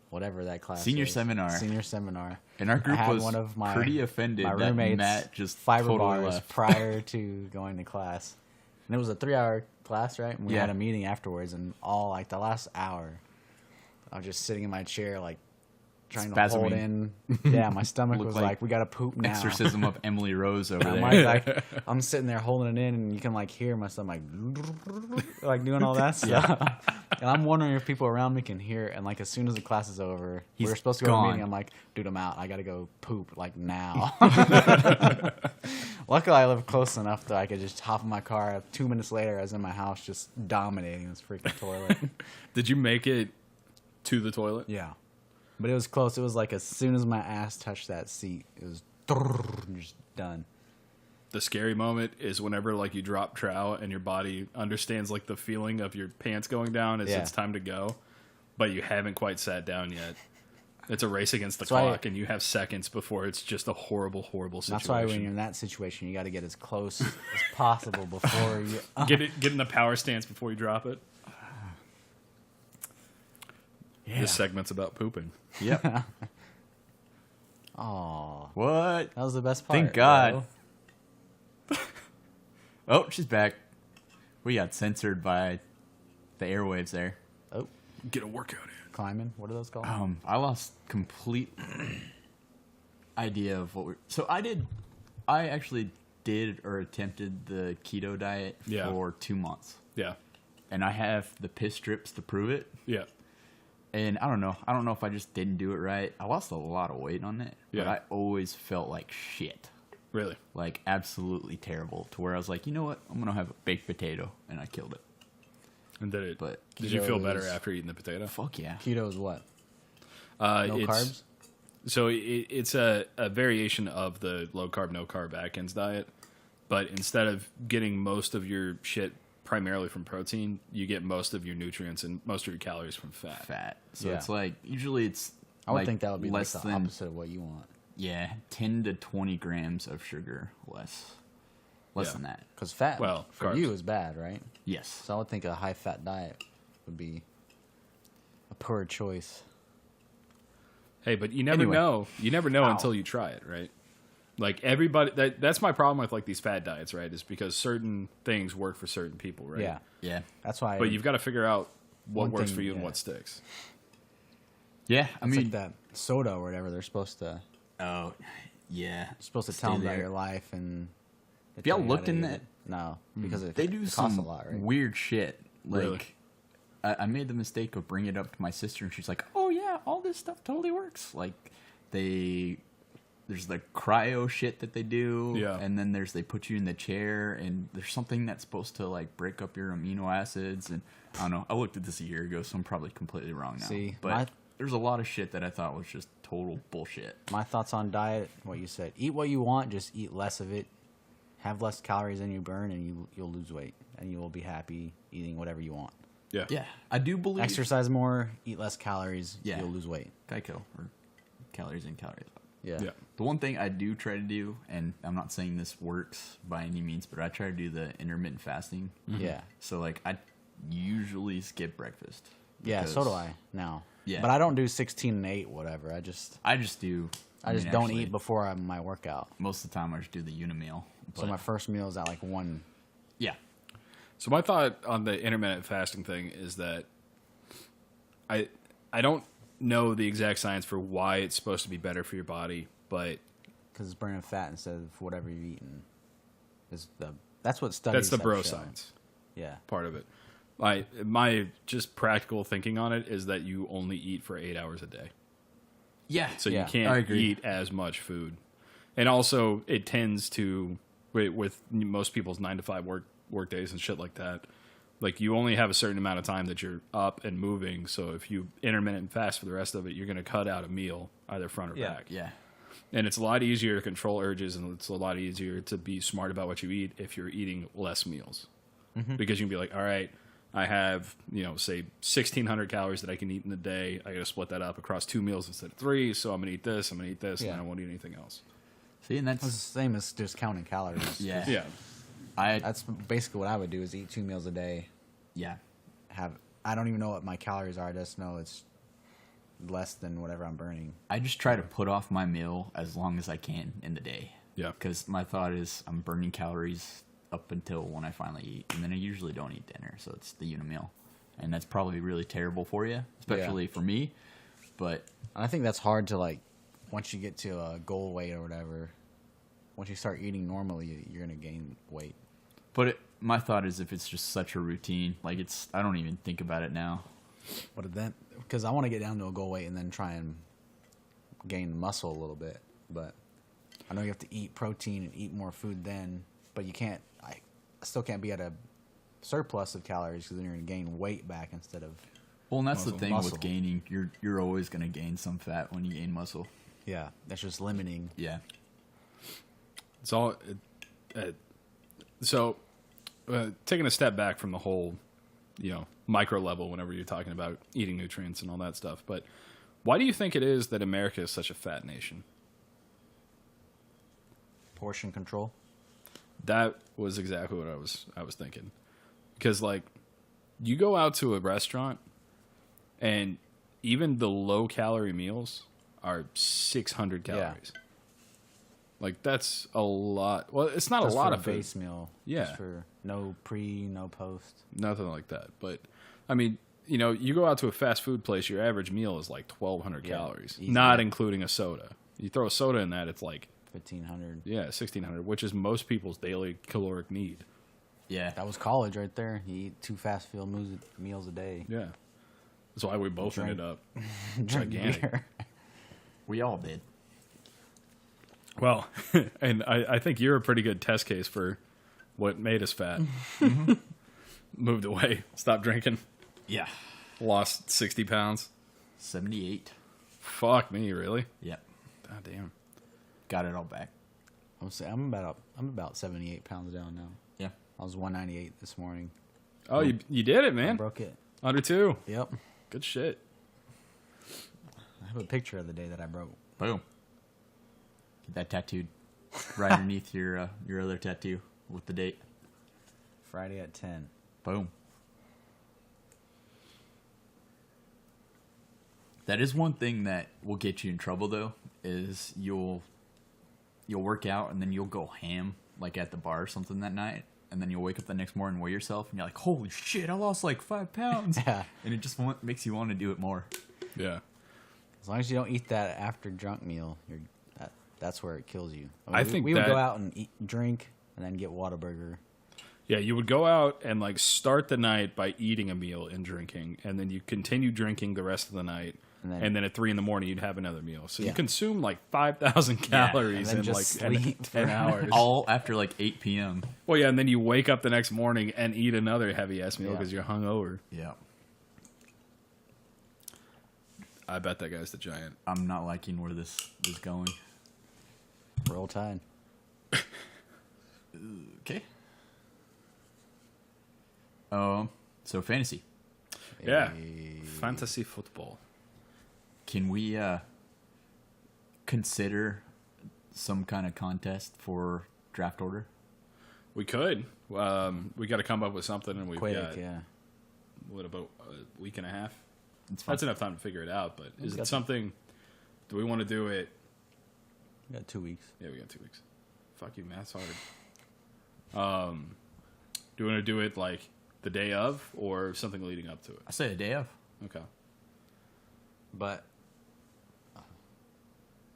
whatever that class Senior was. seminar. Senior seminar. And our group I had was one of my, pretty offended my that roommates Matt just fiber totally bars left. prior to going to class. And it was a 3-hour class, right? And we Yeah. had a meeting afterwards, and all like the last hour, I was just sitting in my chair, like trying to hold in. Yeah, my stomach Looked was like like, we gotta poop now. Exorcism of Emily Rose over I'm there. like, I'm sitting there holding it in, and you can like hear my stomach like doing all that stuff. And I'm wondering if people around me can hear it. And like as soon as the class is over, we were supposed to go to a gone. meeting. I'm like, dude, I'm out. I gotta go poop like now. Luckily, I live close enough that I could just hop in my car. 2 minutes later, I was in my house just dominating this freaking toilet. Did you make it to the toilet? Yeah, but it was close. It was like as soon as my ass touched that seat, it was just done. The scary moment is whenever like you drop trow and your body understands like the feeling of your pants going down as it's time to go, but you haven't quite sat down yet. It's a race against the clock, and you have seconds before it's just a horrible, horrible situation. That's why when you're in that situation, you got to get as close as possible before you get in the power stance before you drop it. Yeah. This segment's about pooping. Yep. Oh, What? that was the best part. Thank God. bro. Oh, she's back. We got censored by the airwaves there. Oh, Get a workout in. climbing. What are those called? I lost complete idea of what we're... So I actually did or attempted the keto diet for 2 months. Yeah. And I have the piss strips to prove it. Yeah. And I don't know if I just didn't do it right. I lost a lot of weight on it. Yeah. But I always felt like shit. Really? Like absolutely terrible, to where I was like, you know what? I'm going to have a baked potato. And I killed it. And did it? But Did you feel keto better is- after eating the potato? fuck yeah. Keto is what? No Carbs? So it's a variation of the low carb, no carb Atkins diet, but instead of getting most of your shit primarily from protein, you get most of your nutrients and most of your calories from fat. So Yeah. it's like, usually it's I would like think that would be like less the than, opposite of what you want. 10 to 20 grams of sugar less Yeah. than that. Because fat Well, for carbs. you is bad, right? Yes. So I would think a high-fat diet would be a poor choice. Hey, but you never Anyway. know. You never know Ow. until you try it, right? Like everybody, that's my problem with like these fad diets, right? Is because certain things work for certain people, right? Yeah, Yeah. that's why. But you've got to figure out what One works thing, for you and yeah. what sticks. Yeah. I it's mean, like that soda or whatever. They're supposed to oh, yeah. tell Stay them about there. your life and. Have y'all tell you how looked to in eat that? it. No, because They do it costs some a lot, right? weird shit. Like, Really? I made the mistake of bringing it up to my sister, and she's like, "Oh yeah, all this stuff totally works." Like, there's the cryo shit that they do, Yeah. and then they put you in the chair, and there's something that's supposed to like break up your amino acids, and I don't know. I looked at this a year ago, so I'm probably completely wrong now. See, but there's a lot of shit that I thought was just total bullshit. My thoughts on diet, what you said. Eat what you want, just eat less of it. Have less calories than you burn, and you'll lose weight. And you will be happy eating whatever you want. Yeah. Yeah, I do believe... Exercise more, eat less calories, Yeah. you'll lose weight. Geico, or calories in, calories out. Yeah. The one thing I do try to do, and I'm not saying this works by any means, but I try to do the intermittent fasting. Yeah. So, like, I usually skip breakfast. Yeah, because- so do I now. Yeah. But I don't do 16 and 8, whatever. I just do. don't actually, eat before my workout. Most of the time, I just do the Unimil. So my first meal is at like 1. Yeah. So my thought on the intermittent fasting thing is that I don't know the exact science for why it's supposed to be better for your body, but Because it's burning fat instead of whatever you've eaten. That's what studies that's the have bro shown. science Yeah. part of it. My just practical thinking on it is that you only eat for 8 hours a day. Yeah. So Yeah, you I can't agree. eat as much food. And also it tends to, with most people's 9 to 5 work days and shit like that, like you only have a certain amount of time that you're up and moving. So if you intermittent fast for the rest of it, you're going to cut out a meal either front or back. Yeah. And it's a lot easier to control urges, and it's a lot easier to be smart about what you eat if you're eating less meals. Because you can be like, all right, I have, say 1,600 calories that I can eat in a day. I got to split that up across 2 meals instead of 3. So I'm going to eat this, and Yeah. then I won't eat anything else. See, and It's the same as just counting calories. Yeah. Yeah. That's basically what I would do is eat 2 meals a day. Yeah. I don't even know what my calories are. I just know it's less than whatever I'm burning. I just try to put off my meal as long as I can in the day. Yeah. Because my thought is I'm burning calories up until when I finally eat. And then I usually don't eat dinner. So it's the Unimil. And that's probably really terrible for you, especially for me. But And I think that's hard to, like, once you get to a goal weight or whatever, once you start eating normally, you're going to gain weight. my thought is if it's just such a routine, like I don't even think about it now. Because I want to get down to a goal weight and then try and gain muscle a little bit. But I know you have to eat protein and eat more food then, but you can't. I still can't be at a surplus of calories because then you're going to gain weight back instead of. Well, and that's the thing muscle. with gaining. You're always going to gain some fat when you gain muscle. Yeah, that's just limiting. Yeah. It's all. Taking a step back from the whole, micro level whenever you're talking about eating nutrients and all that stuff, but why do you think it is that America is such a fat nation? Portion control. That was exactly what I was thinking. Because, like, you go out to a restaurant, and even the low-calorie meals are 600 calories. Yeah. Like, that's a lot. Well, it's not Just a lot for of food. base meal. Yeah. Just for no pre, no post. Nothing like that. But, I mean, you go out to a fast food place, your average meal is like 1,200 Yeah, calories, easy. not including a soda. You throw a soda in that, it's like, 1,500. 1,600, which is most people's daily caloric need. Yeah. That was college right there. You eat 2 fast food meals a day. Yeah. That's why we both Drink- ended up Drink gigantic. beer. We all did. Well, and I think you're a pretty good test case for what made us fat. Moved away, stopped drinking, Yeah. lost 60 pounds. 78. Fuck me, really? Yep. God damn. Got it all back. I'm about 78 pounds down now. Yeah. I was 198 this morning. Oh, you did it, I man. broke it. Under 2. Yep. Good shit. I have a picture of the day that I broke. Boom. Get that tattooed right underneath your other tattoo with the date. Friday at 10. Boom. That is one thing that will get you in trouble, though, is you'll work out and then you'll go ham, like at the bar or something that night, and then you'll wake up the next morning and weigh yourself, and you're like, holy shit, I lost like 5 pounds. Yeah. And it just makes you want to do it more. Yeah. As long as you don't eat that after drunk meal, that's where it kills you. I think we would that- go out and drink and then get Whataburger. Yeah, you would go out and like start the night by eating a meal and drinking, and then you continue drinking the rest of the night, and then at 3 a.m. you'd have another meal. So you Yeah. consume like 5,000 calories and then in just like sleep 10 hours. All after like 8 p.m. Well, yeah, and then you wake up the next morning and eat another heavy ass meal Yeah. because you're hungover. Yeah. I bet that guy's the Giant. I'm not liking where this is going. Roll Tide. Okay. So fantasy. Yeah. Hey. Fantasy football. Can we consider some kind of contest for draft order? We could. We got to come up with something, and we've got Yeah. what, about a week and a half? It's fine. That's enough time to figure it out. But is got it something? Do we want to do it? We got 2 weeks. Yeah, we got 2 weeks. Fuck you, math's hard. Do we want to do it like the day of, or something leading up to it? I say a day of. Okay. But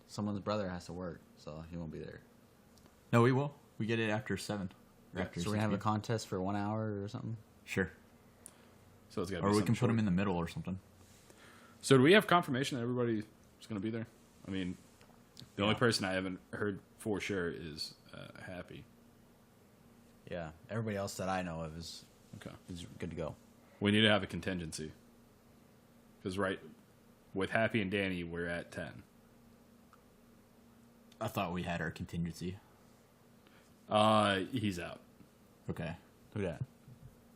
someone's brother has to work, so he won't be there. No, we will. We get it after 7. Or Yeah, after so we're going to have 6 a contest for 1 hour or something? Sure. So it's got to Or be we can put short. them in the middle or something. So do we have confirmation that everybody's going to be there? I mean, the only person I haven't heard for sure is Happy. Yeah. Everybody else that I know of is Okay. good to go. We need to have a contingency. Because with Happy and Danny, we're at 10. I thought we had our contingency. He's out. Okay. Who that?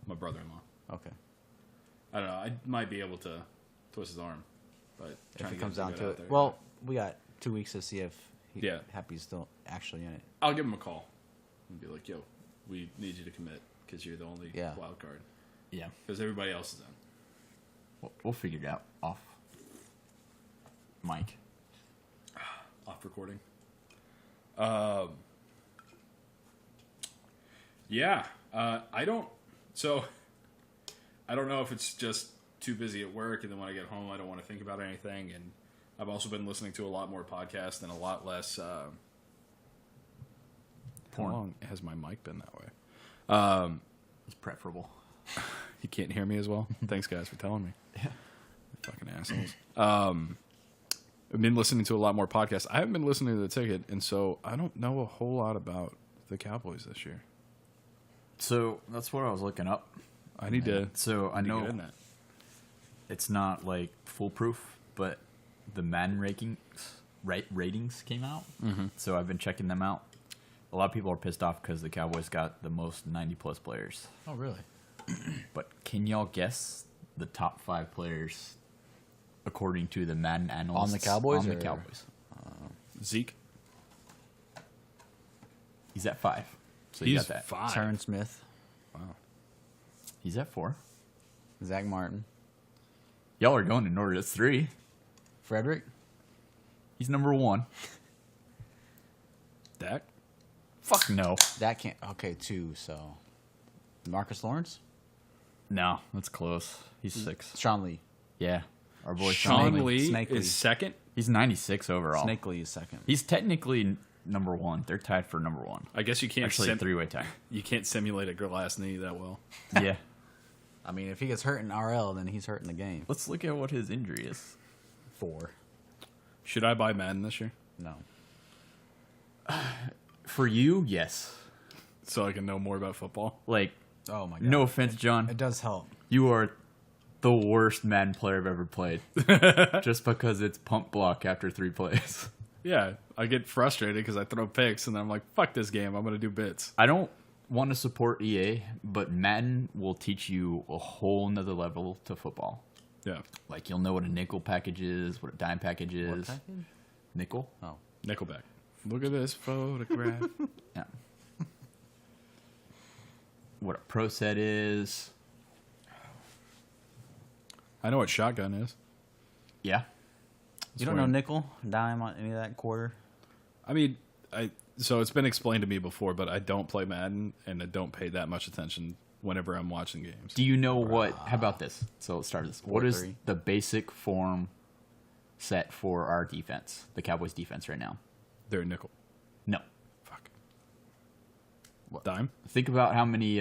My brother-in-law. Okay. I don't know. I might be able to twist his arm, but If trying it to comes get down good to out it. there. Well, we got 2 weeks to see if Yeah. Happy's still actually in it. I'll give him a call and be like, "Yo, we need you to commit because you're the only wild card. Yeah. Because everybody else is in." We'll figure it out off mic. Off recording. Yeah. I don't know if it's just too busy at work, and then when I get home, I don't want to think about anything. And I've also been listening to a lot more podcasts and a lot less. How long has my mic been that way? It's preferable. You can't hear me as well? Thanks, guys, for telling me. Yeah. Fucking assholes. I've been listening to a lot more podcasts. I haven't been listening to The Ticket, and so I don't know a whole lot about the Cowboys this year. So that's what I was looking up. I need to. So I know get in that. it's not like foolproof, but the Madden ratings came out. Mm-hmm. So I've been checking them out. A lot of people are pissed off because the Cowboys got the most 90-plus players. Oh, really? But can y'all guess the top 5 players according to the Madden analysts On the Cowboys? On the Cowboys. Zeke. He's at 5. So He's you got that. 5. Tyron Smith, Wow. He's at 4. Zach Martin, Y'all are going in order. That's 3. Frederick. He's number 1. Dak. Fuck no. That can't. Okay, 2. So Marcus Lawrence, No, that's close. He's 6. Sean Lee. Yeah. Our boy Sean Lee Snake Lee. is second. He's 96 overall. Snake Lee is second. He's technically number 1. They're tied for number 1. I guess you can't Actually, a 3-way tie. you can't simulate a glass knee that well. Yeah. I mean, if he gets hurt in RL, then he's hurt in the game. Let's look at what his injury is. 4. Should I buy Madden this year No. For you, yes. so I can know more about football? Like, Oh my god. no offense, John. It does help. You are the worst Madden player I've ever played. Just because it's pump block after 3 plays. Yeah, I get frustrated because I throw picks and then I'm like, fuck this game. I'm going to do bits. I don't want to support EA, but Madden will teach you a whole nother level to football. Yeah. Like, you'll know what a nickel package is, what a dime package is. What package? Nickel? Oh. Nickelback. Look at this photograph. Yeah. What a pro set is. I know what shotgun is. Yeah. You don't know nickel, dime on any of that quarter? I mean, so it's been explained to me before, but I don't play Madden and I don't pay that much attention whenever I'm watching games. Do you know what? How about this? So let's start this. What is 4-3. the basic form set for our defense, the Cowboys defense right now? They're nickel. No. Fuck. What? Dime? Think about how many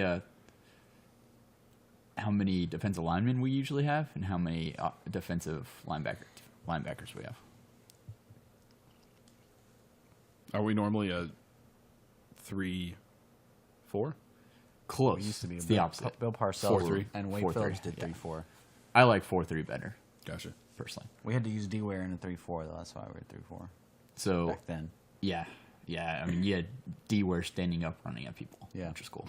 defensive linemen we usually have, and how many defensive linebackers we have. Are we normally a 3-4? Close. It used to be it's the opposite. Bill Parcells 4-3. and Wade 4-3, Phillips did yeah. 3-4. I like 4-3 better. Gotcha. personally. We had to use D-Ware in a 3-4, though. That's why we were 3-4 So back then. yeah. I mean, you had D-Ware standing up, running at people, Yeah. which is cool.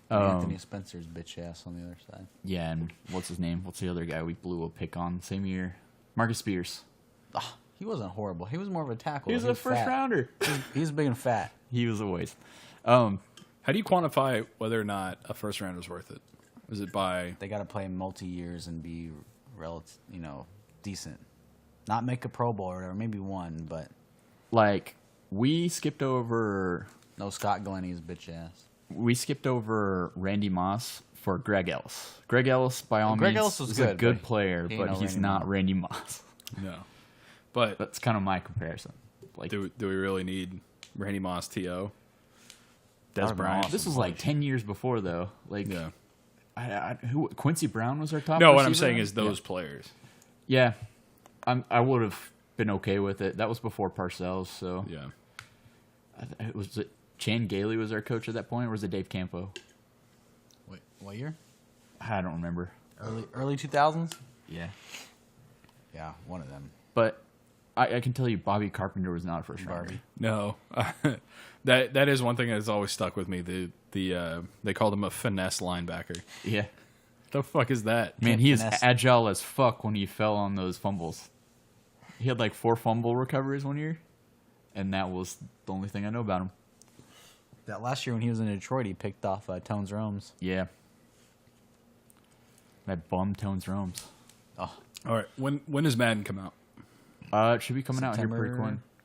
Anthony Spencer's bitch ass on the other side. Yeah, and what's his name? What's the other guy we blew a pick on same year? Marcus Spears. Oh, he wasn't horrible. He was more of a tackle. He was a first rounder. He's big and fat. He was a waste. How do you quantify whether or not a first round is worth it? Is it by They got to play multi-years and be decent. Not make a Pro Bowl or whatever, maybe one, but Like, we skipped over no Scott Glennie's bitch ass. Randy Moss for Greg Ellis. Greg Ellis, by all Greg means, Ellis was is good, a good but player, he ain't but no he's Randy not Moss. Randy Moss. no? But That's kind of my comparison. Like, do we really need Randy Moss, T.O., Des That'd be Bryant? awesome. this was like 10 years before, though. Like, Yeah. Quincy Brown was our top No, what I'm receiver? saying is those players. Yeah, I would have been okay with it. That was before Parcells, so Yeah. was it Chan Gailey was our coach at that point, or was it Dave Campo? Wait, what year? I don't remember. Early 2000s? Yeah, Yeah, one of them. but I can tell you, Bobby Carpenter was not a first rounder. Barbie. No, that is one thing that's always stuck with me. They called him a finesse linebacker. Yeah, The fuck is that? man, he is Finesse. agile as fuck when he fell on those fumbles. He had like 4 fumble recoveries one year, and that was the only thing I know about him. That last year when he was in Detroit, he picked off Tones Romes. Yeah, that bum Tones Romes. Oh, All right, when does Madden come out? It should be coming out here pretty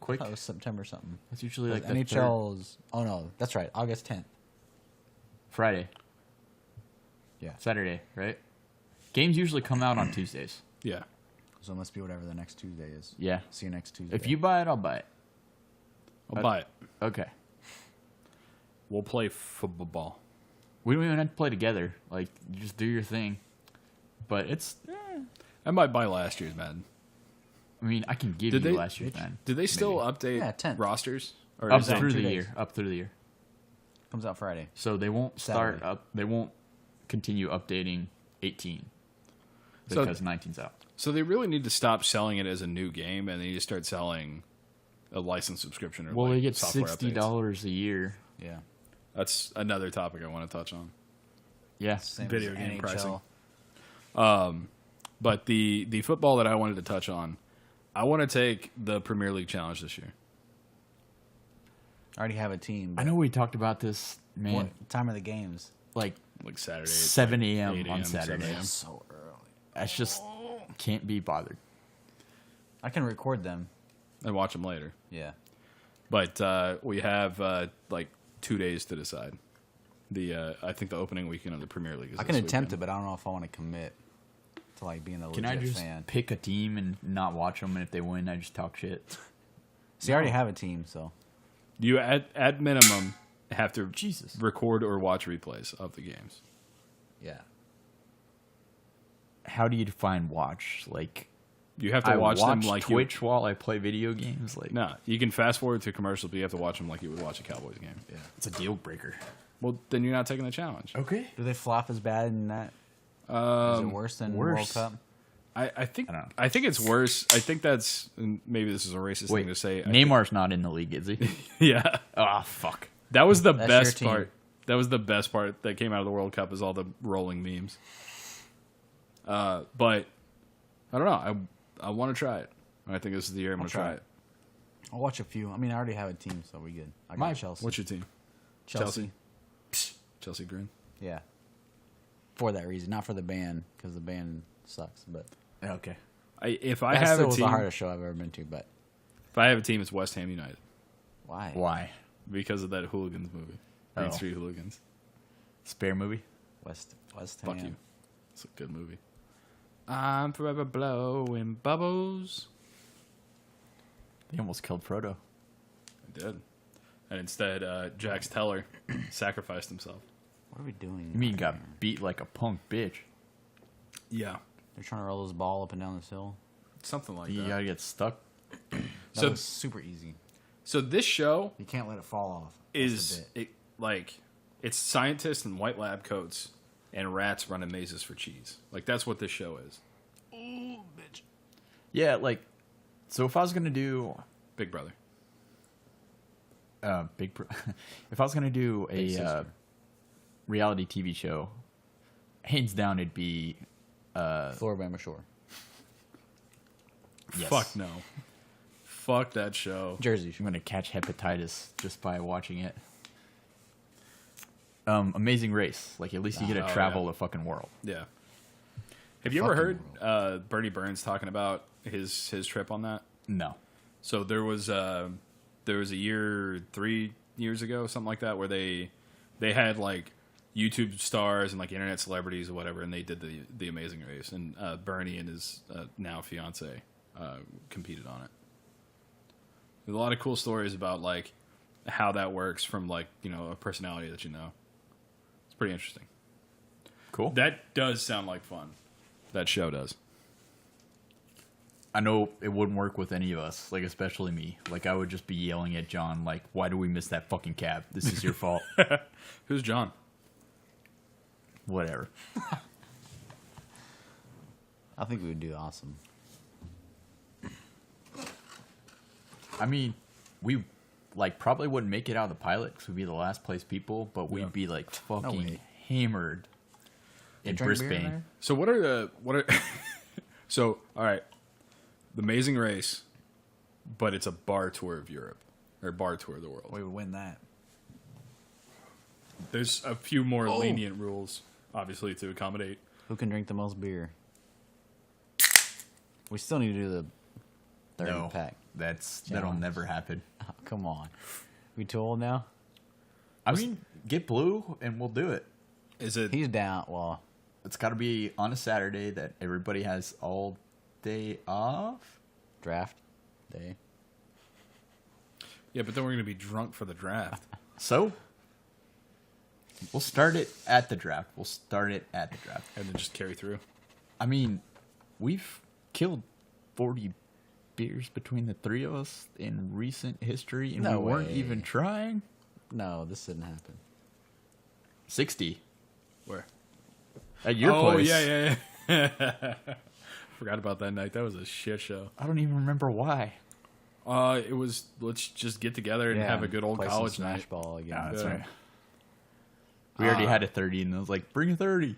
quick. I thought it was September something. It's usually like the NHL's. Oh no, that's right. August 10th. Friday. Yeah. Saturday, right? Games usually come out on Tuesdays. Yeah, So it must be whatever the next Tuesday is. Yeah. See you next Tuesday. If you buy it, I'll buy it. I'll buy it. Okay. We'll play football. We don't even have to play together. Like, you just do your thing. But it's... I might buy last year's Madden. I mean, I can give you last year's man. Did they still update Yeah, 10th. rosters? Or Up is it- through 2 the days. year. Up through the year. comes out Friday. So they won't start Saturday. up... They won't continue updating 18. So- Because 19's out. So they really need to stop selling it as a new game, and they need to start selling a license subscription. Or Well, like they get software updates. $60 a year. Yeah. That's another topic I want to touch on. Yeah. Same Video as game NHL. pricing. But the football that I wanted to touch on, I want to take the Premier League Challenge this year. I already have a team. I know we talked about this, man. What time are the games? Like, Like Saturday, 7 like a.m. 8 on 7 Saturday. a.m. So early. That's just... Can't be bothered. I can record them. and watch them later. Yeah. But we have like 2 days to decide. I think the opening weekend of the Premier League is I can this attempt weekend. it, but I don't know if I want to commit to like being a legit Can I just fan. pick a team and not watch them, and if they win, I just talk shit? See, I already have a team, so You at minimum have to Jesus. record or watch replays of the games. yeah. How do you define watch? Like, You have to I watch them like Twitch while I play video games? Like, No, you can fast forward to commercials, but you have to watch them like you would watch a Cowboys game. Yeah. it's a deal breaker. Well, then you're not taking the challenge. Okay. Do they flop as bad in that? Is it worse than World worse. Cup? I think I don't know. I think it's worse. I think that's and maybe this is a racist Wait, thing to say. Neymar's not in the league, is he? Yeah, Ah, fuck. that was the That's best your team. part. That was the best part that came out of the World Cup is all the rolling memes. But I don't know. I want to try it. I think this is the year I'm going to try try it. it. I'll watch a few. I mean, I already have a team, so we good. I got My- Chelsea. What's your team? Chelsea? Chelsea Green. Yeah. For that reason, not for the band, because the band sucks. But Okay. If I that have still a was team, the hardest show I've ever been to. But if I have a team, it's West Ham United why? Why? because of that Hooligans movie, Green Oh. Street Hooligans. Spare movie? West Fuck Ham. you. It's a good movie. I'm forever blowing bubbles. They almost killed Frodo. I did. And instead, Jax Teller sacrificed himself. What are we doing? You mean he out got here? beat like a punk bitch? Yeah. They're trying to roll this ball up and down this hill. Something like You that. gotta get stuck. That So- was super easy. So this show You can't let it fall off. That's the is bit. it's scientists in white lab coats and rats running mazes for cheese. Like that's what this show is. Yeah, like, so if I was gonna do Big Brother. if I was gonna do a reality TV show, hands down it'd be Floribama Shore. yes. Fuck no. Fuck that show. Jersey I'm Shore. gonna catch hepatitis just by watching it. Amazing Race. Like, at least you get to travel the fucking world. Yeah. Have you ever heard Bernie Burns talking about his trip on that? No. So there was a year, 3 years ago, something like that, where they had like YouTube stars and like internet celebrities or whatever, and they did the Amazing Race, and Bernie and his now fiance competed on it. There's a lot of cool stories about like how that works from like, you know, a personality that you know. It's pretty interesting. Cool. That does sound like fun. That show does. I know it wouldn't work with any of us, like, especially me. Like, I would just be yelling at John, like, why do we miss that fucking cab? This is your fault. Who's John? Whatever. I think we would do awesome. I mean, we, like, probably wouldn't make it out of the pilot because we'd be the last place people, but we'd be, like, fucking way. hammered in Drink beer in Brisbane. there? So what are so all right, the Amazing Race, but it's a bar tour of Europe or bar tour of the world. We would win that. There's a few more lenient rules, obviously, to accommodate. Who can drink the most beer? We still need to do the 30 pack. That'll Challenge. never happen. Oh, come on. We too old now? I mean, get Blue and we'll do it. Is it? He's down. Well, It's got to be on a Saturday that everybody has all day off. draft day. Yeah, but then we're gonna be drunk for the draft. So, we'll start it at the draft. And then just carry through. I mean, we've killed 40 beers between the three of us in recent history, and No we weren't way. even trying. No, this didn't happen. 60 Where? at your place. Yeah. Forgot about that night. That was a shit show. I don't even remember why. It was, let's just get together and have a good old play some college smash night. ball again. Yeah, that's Yeah. right. We already had a 30, and I was like, bring a 30.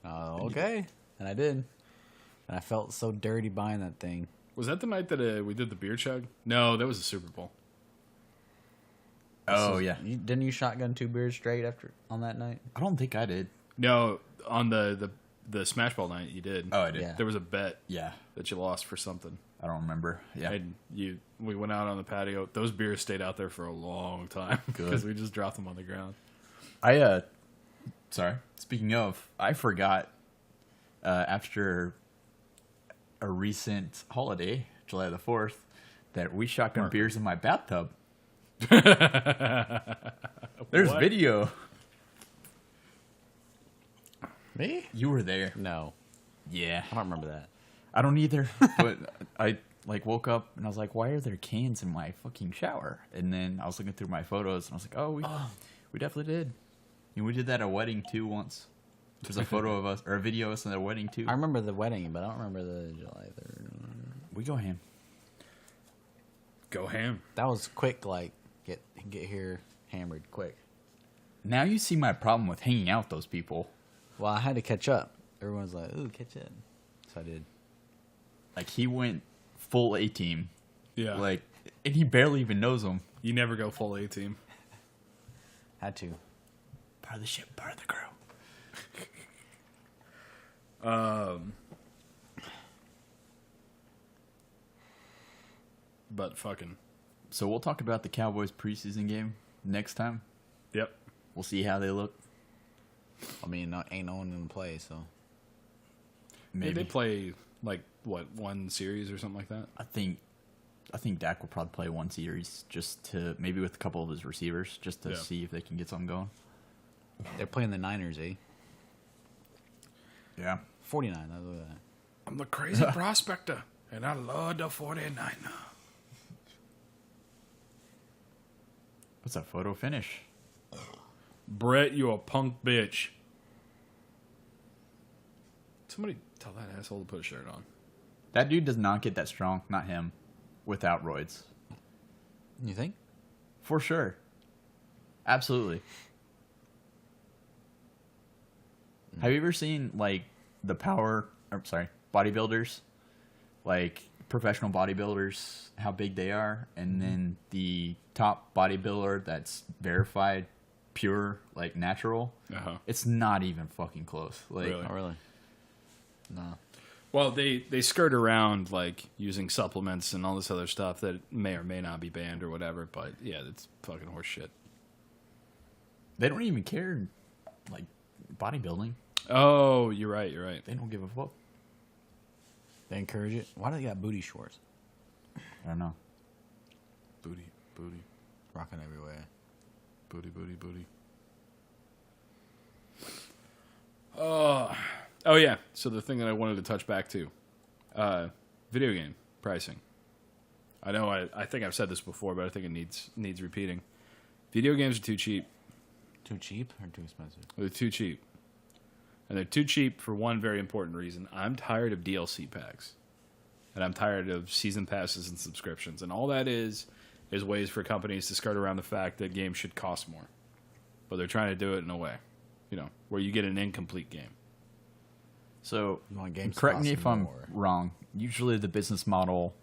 Oh, okay. And I did. And I felt so dirty buying that thing. Was that the night that we did the beer chug? No, that was the Super Bowl. Oh, yeah. Didn't you shotgun 2 beers straight on that night? I don't think I did. No, on the Smash Ball night you did. Oh, I did. Yeah. There was a bet Yeah. that you lost for something. I don't remember. Yeah. And we went out on the patio. Those beers stayed out there for a long time Good. because we just dropped them on the ground. Sorry. Speaking of, I forgot after a recent holiday, July the 4th, that we shotgun beers in my bathtub. There's What? video. Me? You were there. No. Yeah. I don't remember that. I don't either. But I woke up and I was like, why are there cans in my fucking shower? And then I was looking through my photos and I was like, we definitely did. And we did that at a wedding too once. There's a photo of us or a video of us at a wedding too. I remember the wedding, but I don't remember the July 3rd. We go ham. Go ham. That was quick, like, get here hammered quick. Now you see my problem with hanging out with those people. Well, I had to catch up. Everyone's like, ooh, catch up. So I did. Like, he went full A-team. Yeah. Like, and he barely even knows them. You never go full A team. Had to. Part of the ship, part of the crew. But fucking. So we'll talk about the Cowboys preseason game next time. Yep. We'll see how they look. I mean, ain't no one in the play, so. Maybe. They play like what, one series or something like that. I think Dak will probably play one series just to maybe with a couple of his receivers just to see if they can get something going. They're playing the Niners, eh? Yeah. 49, I look at that. I'm the crazy prospector, and I love the 49er. What's that photo finish? Brett, you a punk bitch. Somebody tell that asshole to put a shirt on. That dude does not get that strong, not him, without roids. You think? For sure. Absolutely. Have you ever seen, like, bodybuilders? Like, professional bodybuilders, how big they are, and then the top bodybuilder that's verified, pure, like, natural, it's not even fucking close. Like, Really? Oh, really? No. Well, they skirt around, like, using supplements and all this other stuff that may or may not be banned or whatever, but, yeah, it's fucking horse shit. they don't even care, like, bodybuilding. Oh, you're right. They don't give a fuck. They encourage it. Why do they got booty shorts? I don't know. Booty. Rocking everywhere. Booty. Oh, yeah. So the thing that I wanted to touch back to, video game pricing. I know I think I've said this before, but I think it needs repeating. Video games are too cheap. Too cheap or too expensive? They're too cheap. And they're too cheap for one very important reason. I'm tired of DLC packs. And I'm tired of season passes and subscriptions. And all that is ways for companies to skirt around the fact that games should cost more. But they're trying to do it in a way, where you get an incomplete game. So, You want games to correct cost me if I'm more. wrong. Usually the business model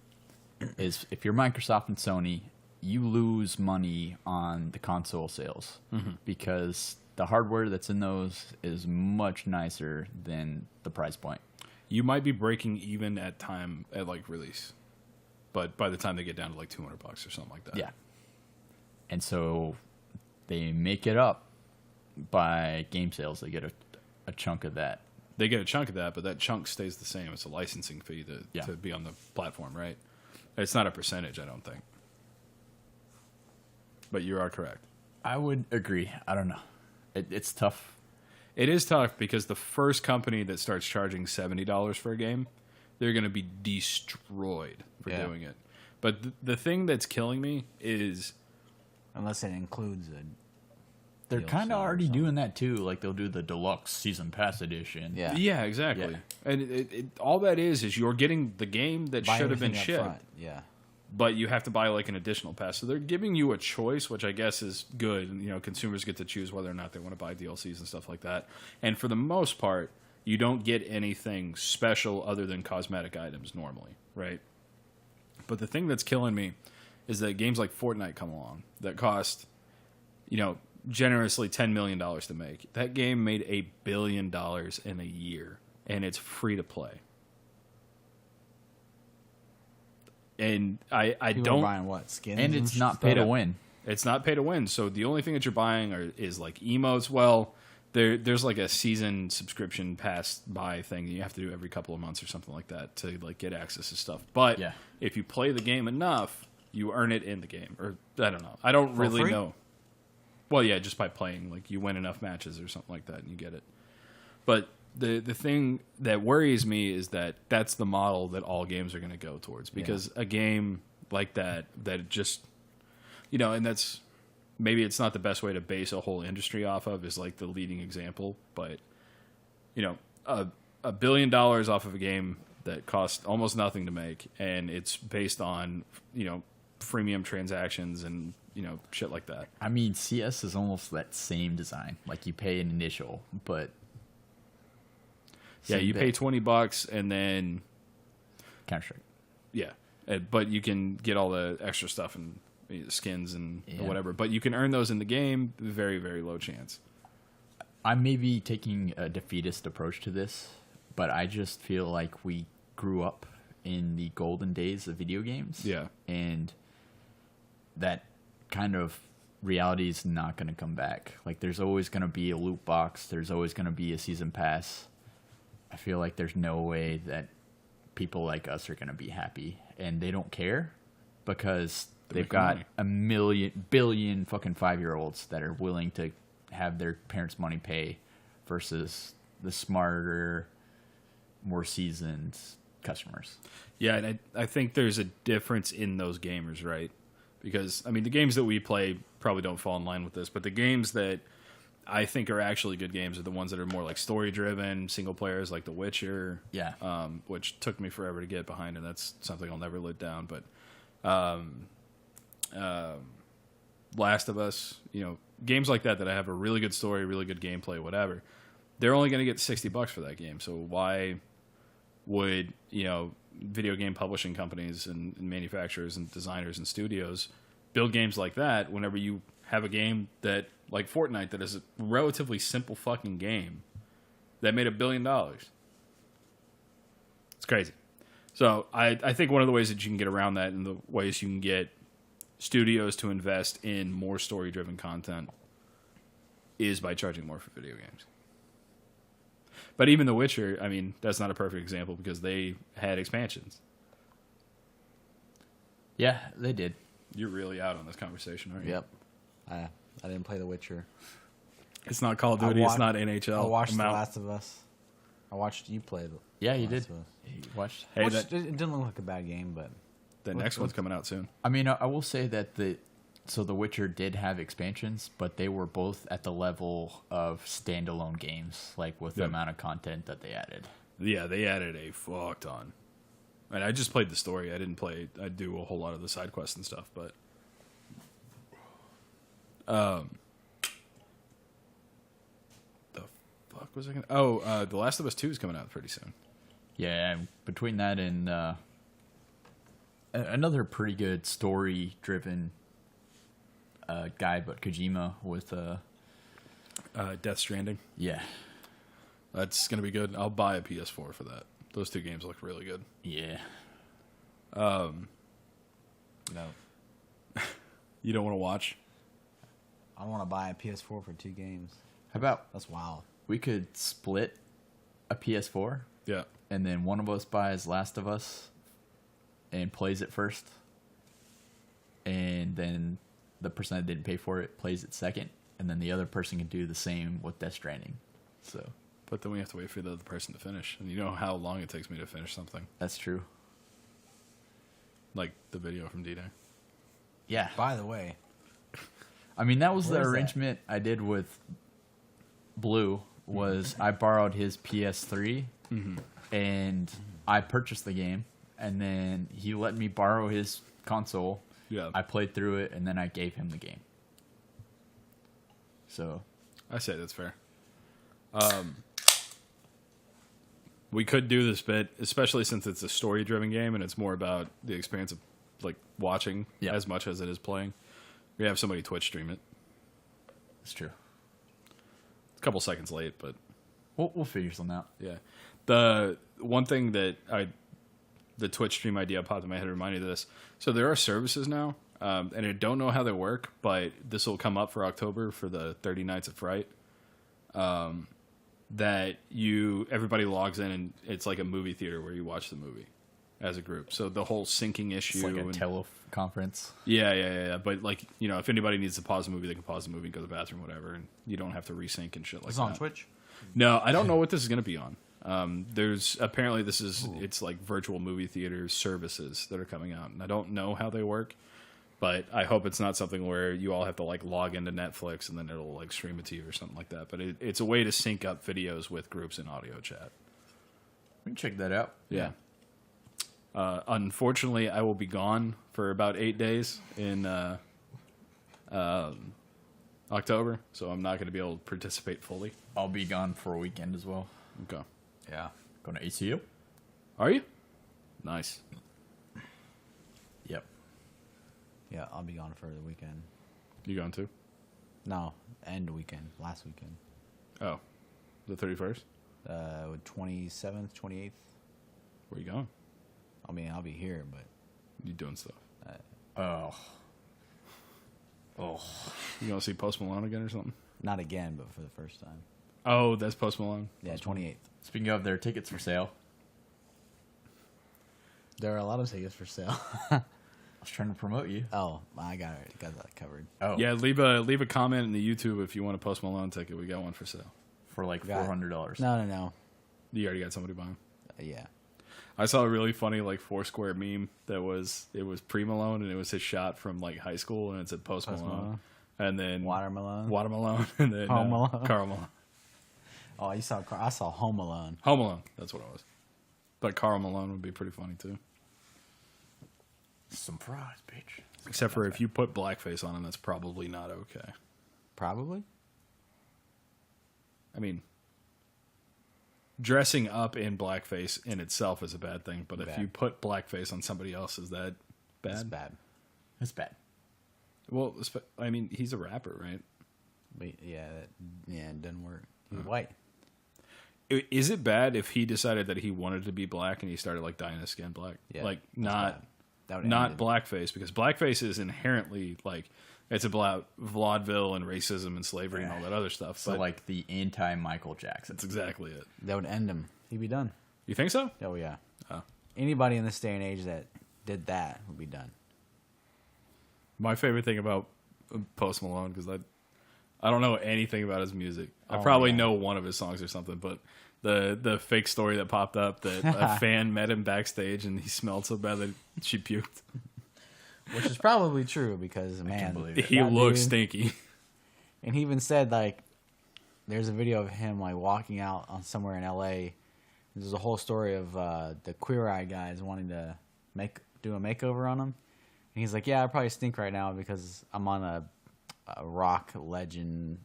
is if you're Microsoft and Sony, you lose money on the console sales because the hardware that's in those is much nicer than the price point. You might be breaking even at release. But by the time they get down to like $200 or something like that. Yeah. And so they make it up by game sales. They get a chunk of that. They get a chunk of that, but that chunk stays the same. It's a licensing fee Yeah. to be on the platform, right? It's not a percentage, I don't think. But you are correct. I would agree. I don't know. It's tough. It is tough because the first company that starts charging $70 for a game, they're going to be destroyed for doing it. But the thing that's killing me is... Unless it includes a... They're DLC kind of or already something. doing that too. Like they'll do the deluxe season pass edition. Yeah. Yeah, exactly. Yeah. And all that is you're getting the game that Buy should have been everything up shipped. front. Yeah. But you have to buy like an additional pass. So they're giving you a choice, which I guess is good. Consumers get to choose whether or not they want to buy DLCs and stuff like that. And for the most part, you don't get anything special other than cosmetic items normally, right? But the thing that's killing me is that games like Fortnite come along that cost, generously $10 million to make. That game made $1 billion in a year, and it's free to play. And I People don't... are buying what? Skins? And it's not pay to win. It's not pay to win. So the only thing that you're buying is like emotes. Well, there's like a season subscription pass buy thing that you have to do every couple of months or something like that to like get access to stuff. But if you play the game enough, you earn it in the game. Or I don't know. I don't For really free? know. Well, yeah, just by playing. Like you win enough matches or something like that and you get it. But the thing that worries me is that that's the model that all games are going to go towards. Because a game like that just... and that's... Maybe it's not the best way to base a whole industry off of is like the leading example, but $1 billion off of a game that cost almost nothing to make, and it's based on freemium transactions and shit like that. I mean, CS is almost that same design. Like you pay an initial, but You pay $20 and then Counter-Strike. but you can get all the extra stuff and skins and whatever, but you can earn those in the game. Very, very low chance. I may be taking a defeatist approach to this, but I just feel like we grew up in the golden days of video games. Yeah. And that kind of reality is not going to come back. Like, there's always going to be a loot box. There's always going to be a season pass. I feel like there's no way that people like us are going to be happy. And they don't care because they've got money. a billion fucking 5-year-olds that are willing to have their parents' money pay versus the smarter, more seasoned customers. Yeah, and I think there's a difference in those gamers, right? Because, I mean, the games that we play probably don't fall in line with this, but the games that I think are actually good games are the ones that are more like story driven, single players, like The Witcher. Yeah. Which took me forever to get behind, and that's something I'll never let down. But Last of Us, games like that have a really good story, really good gameplay, whatever. They're only going to get $60 for that game. So why would video game publishing companies and manufacturers and designers and studios build games like that whenever you have a game that, like Fortnite, that is a relatively simple fucking game that made $1 billion? It's crazy. So I think one of the ways that you can get around that and the ways you can get studios to invest in more story-driven content is by charging more for video games. But even The Witcher, I mean, that's not a perfect example because they had expansions. Yeah, they did. You're really out on this conversation, aren't you? Yep. I didn't play The Witcher. It's not Call of Duty. It's not NHL. I watched The Last of Us. I watched you play Yeah, you The did. Last of Us. You watched. Hey, It didn't look like a bad game, but the next one's coming out soon. I mean, I will say that The Witcher did have expansions, but they were both at the level of standalone games, like with the amount of content that they added. Yeah, they added a fuck ton. And I just played the story. I do a whole lot of the side quests and stuff, but the fuck was I gonna? Oh, The Last of Us 2 is coming out pretty soon. Yeah, and between that and another pretty good story-driven guy, but Kojima with Death Stranding. Yeah, That's gonna be good. I'll buy a PS4 for that. Those two games look really good. yeah. no. You don't want to watch? I don't want to buy a PS4 for 2 games. How about That's wild. we could split a PS4, Yeah. and then one of us buys Last of Us and plays it first, and then the person that didn't pay for it plays it second, and then the other person can do the same with Death Stranding. So But then we have to wait for the other person to finish. And you know how long it takes me to finish something. that's true. Like the video from D-Day. Yeah. By the way, I mean, that was Where the is that? arrangement I did with Blue. Was I borrowed his PS3 and I purchased the game, and then he let me borrow his console. Yeah. I played through it, and then I gave him the game. So I say that's fair. We could do this bit, especially since it's a story-driven game and it's more about the experience of like watching as much as it is playing. We have somebody Twitch stream it. it's true. A couple seconds late, but We'll figure something out. yeah. The one thing that the Twitch stream idea popped in my head and reminded me of this. So there are services now, and I don't know how they work, but this will come up for October for the 30 Nights of Fright. That everybody logs in and it's like a movie theater where you watch the movie as a group. So the whole syncing issue. It's like a teleconference. Yeah. But like, if anybody needs to pause the movie, they can pause the movie and go to the bathroom, whatever, and you don't have to resync and shit like it's that. on Twitch. No, I don't know what this is going to be on. There's apparently it's like virtual movie theater services that are coming out, and I don't know how they work, but I hope it's not something where you all have to like log into Netflix and then it'll like stream it to you or something like that. But it's a way to sync up videos with groups in audio chat. We can check that out. Yeah. Unfortunately, I will be gone for about 8 days in October, so I'm not going to be able to participate fully. I'll be gone for a weekend as well. Okay. Yeah. Going to ACU? Are you? Nice. Yep. Yeah, I'll be gone for the weekend. You going too? No, end weekend. Last weekend. Oh, the 31st? 27th, 28th. Where you going? I mean, I'll be here, but You doing stuff? Oh. You going to see Post Malone again or something? not again, but for the first time. Oh, that's Post Malone? Yeah, 28th. Speaking of, there are tickets for sale. There are a lot of tickets for sale. I was trying to promote you. Oh, I got that covered. Oh. Yeah, leave a comment in the YouTube if you want a Post Malone ticket. We got one for sale. For like Got it. $400. No. You already got somebody buying. Yeah. I saw a really funny like Foursquare meme that was pre Malone and it was his shot from like high school and it said Post Malone. and then Watermelon, and then Home Alone. Carl Malone. Oh, I saw Home Alone. Home Alone, that's what it was. But Carl Malone would be pretty funny too. Some fries, bitch. Except for if you put blackface on him, that's probably not okay. Probably. I mean, dressing up in blackface in itself is a bad thing, but if you put blackface on somebody else, is that bad? It's bad. It's bad. Well, I mean, he's a rapper, right? But it doesn't work. He's white. Is it bad if he decided that he wanted to be black and he started like dyeing his skin black? Yeah, like not blackface, because blackface is inherently like it's about vaudeville and racism and slavery and all that other stuff. So but like the anti-Michael Jackson. that's exactly it. That would end him. He'd be done. You think so? Oh yeah. Oh. Anybody in this day and age that did that would be done. My favorite thing about Post Malone, because I don't know anything about his music. I Oh, probably yeah. know one of his songs or something, but the fake story that popped up that a fan met him backstage and he smelled so bad that she puked. Which is probably true because, man, believe it. He that looks dude- stinky. And he even said, like, there's a video of him, like, walking out on somewhere in L.A. There's a whole story of the Queer Eye guys wanting to do a makeover on him. And he's like, yeah, I probably stink right now because I'm on a rock legend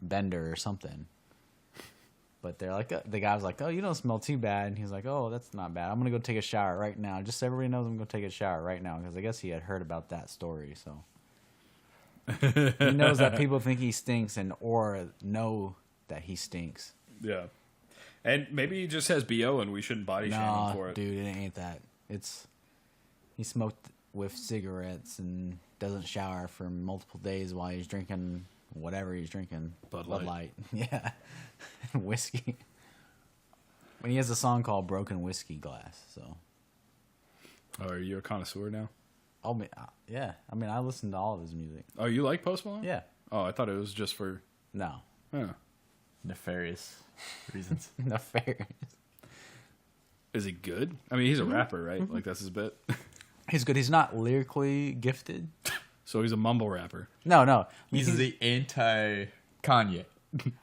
bender or something. But they're like, the guy was like, oh, you don't smell too bad. And he's like, oh, that's not bad. I'm going to go take a shower right now. Just so everybody knows I'm going to take a shower right now. Because I guess he had heard about that story. So he knows that people think he stinks or know that he stinks. Yeah. And maybe he just has BO and we shouldn't body shame him for it. Dude, it ain't that. He smoked with cigarettes and doesn't shower for multiple days while he's drinking whatever he's drinking. Bud Light. Yeah. Whiskey. When he has a song called Broken Whiskey Glass, so. Oh, are you a connoisseur now? Yeah. I mean, I listen to all of his music. Oh, you like Post Malone? Yeah. Oh, I thought it was just for... No. Huh. Nefarious reasons. Nefarious. Is he good? I mean, he's a rapper, right? Like, that's his bit. He's good. He's not lyrically gifted. So he's a mumble rapper. No. He's the anti-Kanye.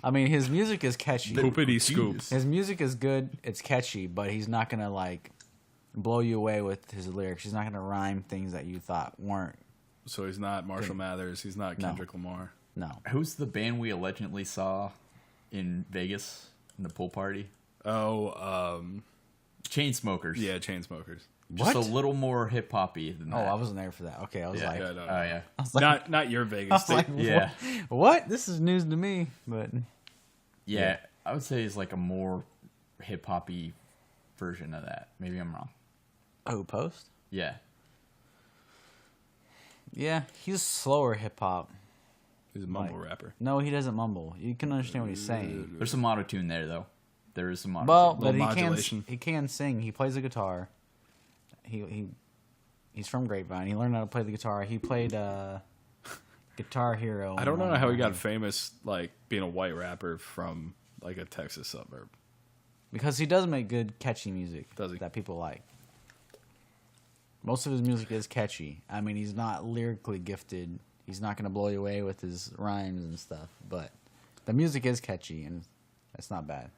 I mean, his music is catchy. Poopity scoops. His music is good. It's catchy, but he's not going to, like, blow you away with his lyrics. He's not going to rhyme things that you thought weren't. So he's not Marshall Mathers. He's not Kendrick Lamar. No. Who's the band we allegedly saw in Vegas in the pool party? Oh, Chainsmokers. yeah, Chainsmokers. Just What? a little more hip hoppy than that. Oh, I wasn't there for that. Okay, I was like, Yeah, no, Oh yeah. I was like, not your I Vegas. was like, Yeah. what? This is news to me. But Yeah, I would say it's like a more hip hoppy version of that. Maybe I'm wrong. oh, Post? Yeah. Yeah, he's slower hip hop. He's a mumble rapper. No, he doesn't mumble. You can understand what he's saying. There's some auto-tune there though. There is some auto-tune. Well, but Little modulation. he can sing. He plays the guitar. He's from Grapevine. He learned how to play the guitar. He played Guitar Hero. I don't know how he got famous, like being a white rapper from like a Texas suburb. Because he does make good, catchy music. Does he? That people like. Most of his music is catchy. I mean, he's not lyrically gifted. He's not going to blow you away with his rhymes and stuff. But the music is catchy, and it's not bad.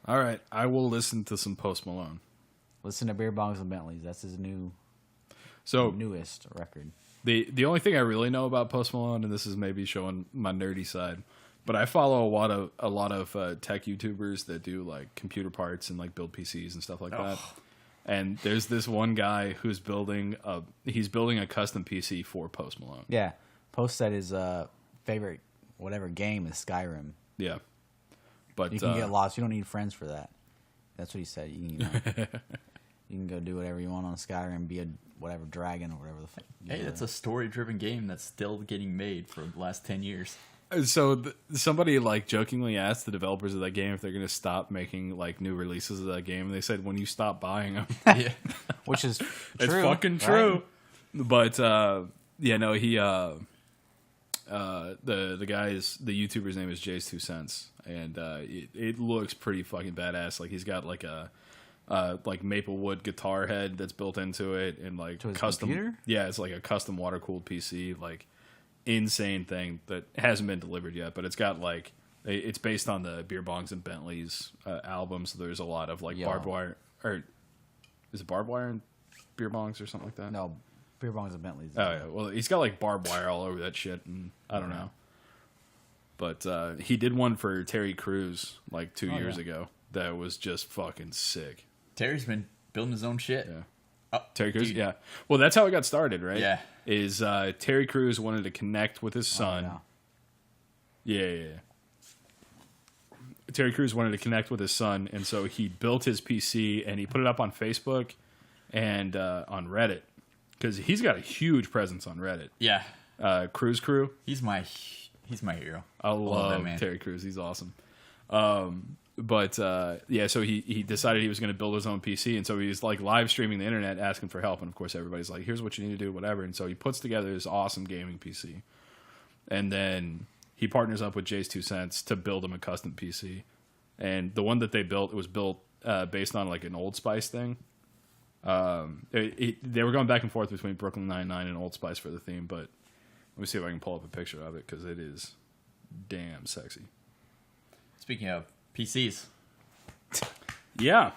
All right, I will listen to some Post Malone. Listen to Beer Bongs and Bentleys. That's his So newest record. the only thing I really know about Post Malone, and this is maybe showing my nerdy side, but I follow a lot of tech YouTubers that do like computer parts and like build PCs and stuff like that. And there's this one guy who's building a custom PC for Post Malone. Yeah. Post said his favorite whatever game is Skyrim. Yeah, but You can get lost. You don't need friends for that. That's what he said. You can go do whatever you want on Skyrim, be a whatever dragon or whatever the fuck. Hey, that's a story-driven game that's still getting made for the last 10 years. So somebody like jokingly asked the developers of that game if they're going to stop making like new releases of that game, and they said when you stop buying them. Yeah. Which is It's true, fucking right? true. But yeah, no, he the guy's the YouTuber's name is Jace 2 Cents, and it looks pretty fucking badass. Like he's got like a like maple wood guitar head that's built into it, and like To his custom. computer? Yeah, it's like a custom water cooled PC. Like insane thing that hasn't been delivered yet, but it's got like it's based on the Beer Bongs and Bentley's album, so there's a lot of like barbed wire, or is it barbed wire and Beer Bongs or something like that? No, Beer Bongs and Bentleys. Oh yeah, well he's got like barbed wire all over that shit, and I don't know. But he did one for Terry Crews like 2 years ago that was just fucking sick. Terry's been building his own shit. Yeah. Oh, Terry Crews, dude. yeah. Well, that's how it got started, right? Yeah. Is Terry Crews wanted to connect with his son. Yeah. Terry Crews wanted to connect with his son, and so he built his PC and he put it up on Facebook and on Reddit because he's got a huge presence on Reddit. Yeah. Crews Crew. He's my hero. I love that man. Terry Crews. He's awesome. But so he decided he was going to build his own PC, and so he's like live streaming the internet asking for help, and of course everybody's like, here's what you need to do, whatever. And so he puts together this awesome gaming PC, and then he partners up with Jay's 2 Cents to build him a custom PC. And the one that they built, it was built based on like an Old Spice thing. They were going back and forth between Brooklyn Nine-Nine and Old Spice for the theme, but let me see if I can pull up a picture of it because it is damn sexy. Speaking of PCs. Yeah.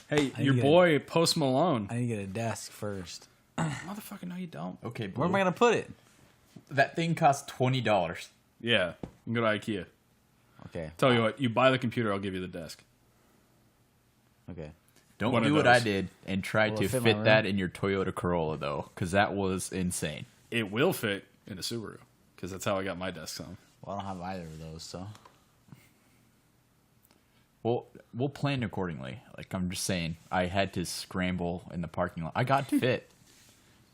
Hey, your boy Post Malone. I need to get a desk first. Motherfucker, no you don't. Okay, Where am I going to put it? That thing costs $20. Yeah, you can go to IKEA. Okay. Tell you what, you buy the computer, I'll give you the desk. Okay. Don't One do of what those. I did and try Will to it fit my fit room? that in your Toyota Corolla, though, because that was insane. It will fit in a Subaru because that's how I got my desk on. Well, I don't have either of those, so. Well, we'll plan accordingly. Like, I'm just saying, I had to scramble in the parking lot. I got to fit.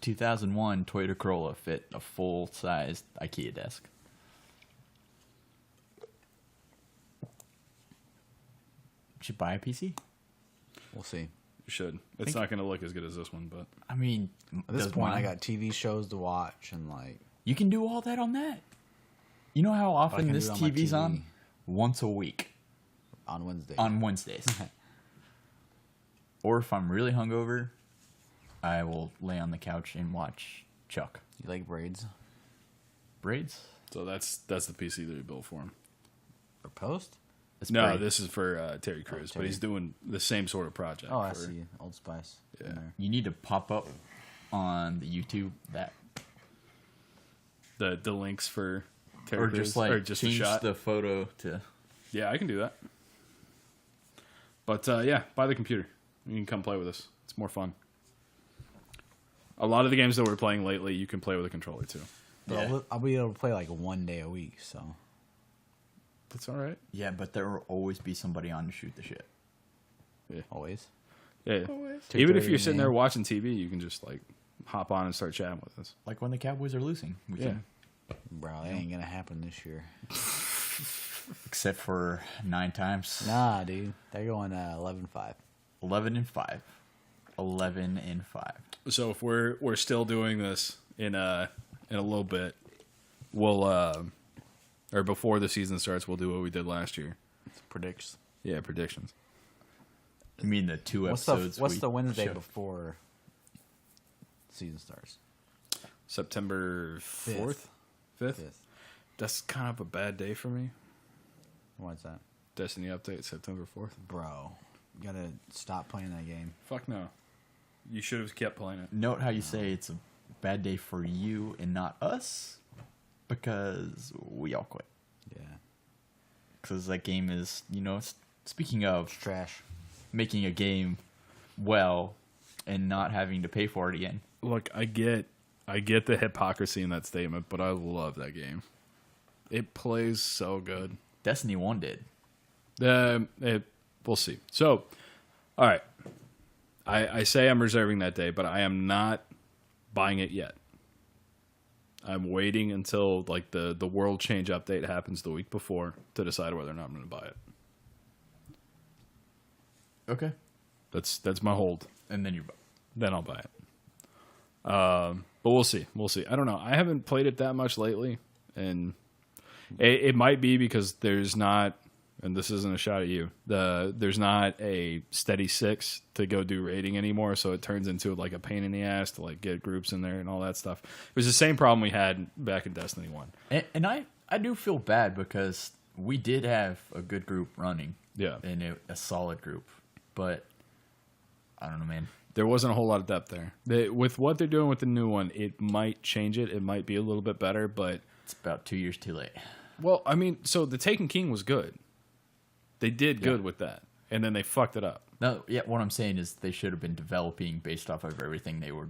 2001 Toyota Corolla fit a full-sized IKEA desk. Should buy a PC? We'll see. You should. It's not going to look as good as this one, but I mean, At this does point, I mine- got TV shows to watch and, like, You can do all that on that. You know how I often can this do it on my TV's TV. on? Once a week. on Wednesday. On Wednesdays. Or if I'm really hungover, I will lay on the couch and watch Chuck. You like braids? Braids? so that's the PC that we built for him. Or post? It's No, braid. this is for Terry Crews, but Terry. he's doing the same sort of project. Oh, I for- see. Old Spice. in Yeah. there. You need to pop up on the YouTube that, The links for Terry or Crews, just like or just a change shot. the photo to. Yeah, I can do that. But yeah, buy the computer. You can come play with us. It's more fun. A lot of the games that we're playing lately, you can play with a controller too. But I'll be able to play like 1 day a week, so. That's all right. Yeah, but there will always be somebody on to shoot the shit. Always. Yeah. 2:30 Even if you're in sitting the there AM. watching TV, you can just like hop on and start chatting with us. Like when the Cowboys are losing. We Yeah. can, Bro, that ain't gonna happen this year. except for 9 times. Nah, dude. They're going 11-5. 11-5. 11-5. So if we're still doing this in a little bit, we'll or before the season starts, we'll do what we did last year. Predicts. Yeah, predictions. You mean the 2 What's episodes? the Wednesday showed? before season starts? September 4th? 5th? 5th. That's kind of a bad day for me. Why is that? Destiny update September 4th. Bro, you gotta stop playing that game. Fuck no. You should have kept playing it. Note how you say it's a bad day for you and not us, because we all quit. Yeah. Because that game is, speaking of It's trash. making a game well and not having to pay for it again. Look, I get the hypocrisy in that statement, but I love that game. It plays so good. Destiny 1 did. We'll see. So, all right. I say I'm reserving that day, but I am not buying it yet. I'm waiting until like the world change update happens the week before to decide whether or not I'm going to buy it. Okay. That's my hold. And then Then I'll buy it. But we'll see. We'll see. I don't know. I haven't played it that much lately, and it might be because there's not and this isn't a shot at you, there's not a steady 6 to go do raiding anymore, so it turns into like a pain in the ass to like get groups in there and all that stuff. It was the same problem we had back in Destiny 1. And I do feel bad because we did have a good group running. Yeah. And a solid group. But I don't know, man. There wasn't a whole lot of depth there. With what they're doing with the new one, it might change it. It might be a little bit better, but... It's about 2 years too late. Well, I mean, so the Taken King was good. They did good with that. And then they fucked it up. No, yeah, what I'm saying is they should have been developing based off of everything they were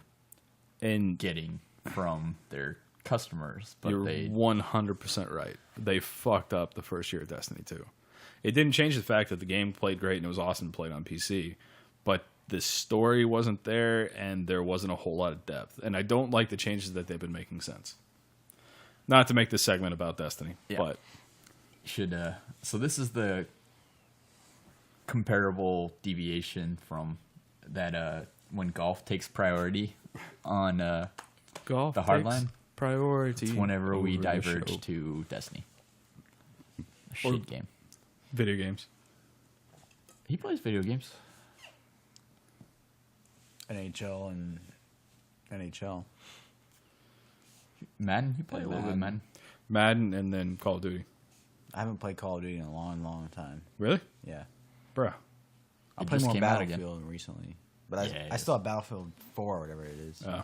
getting from their customers. But you're 100% right. They fucked up the first year of Destiny 2. It didn't change the fact that the game played great and it was awesome to play it on PC. But the story wasn't there, and there wasn't a whole lot of depth. And I don't like the changes that they've been making since. Not to make this segment about Destiny, but so this is the comparable deviation from that when golf takes priority on golf the hardline priority. It's whenever we diverge to Destiny, a shit game, video games. He plays video games. NHL and NHL. Madden? You play a little bit of Madden. Madden and then Call of Duty. I haven't played Call of Duty in a long, long time. Really? Yeah. Bruh. I played more Battlefield recently. But I still have Battlefield 4 or whatever it is. Oh.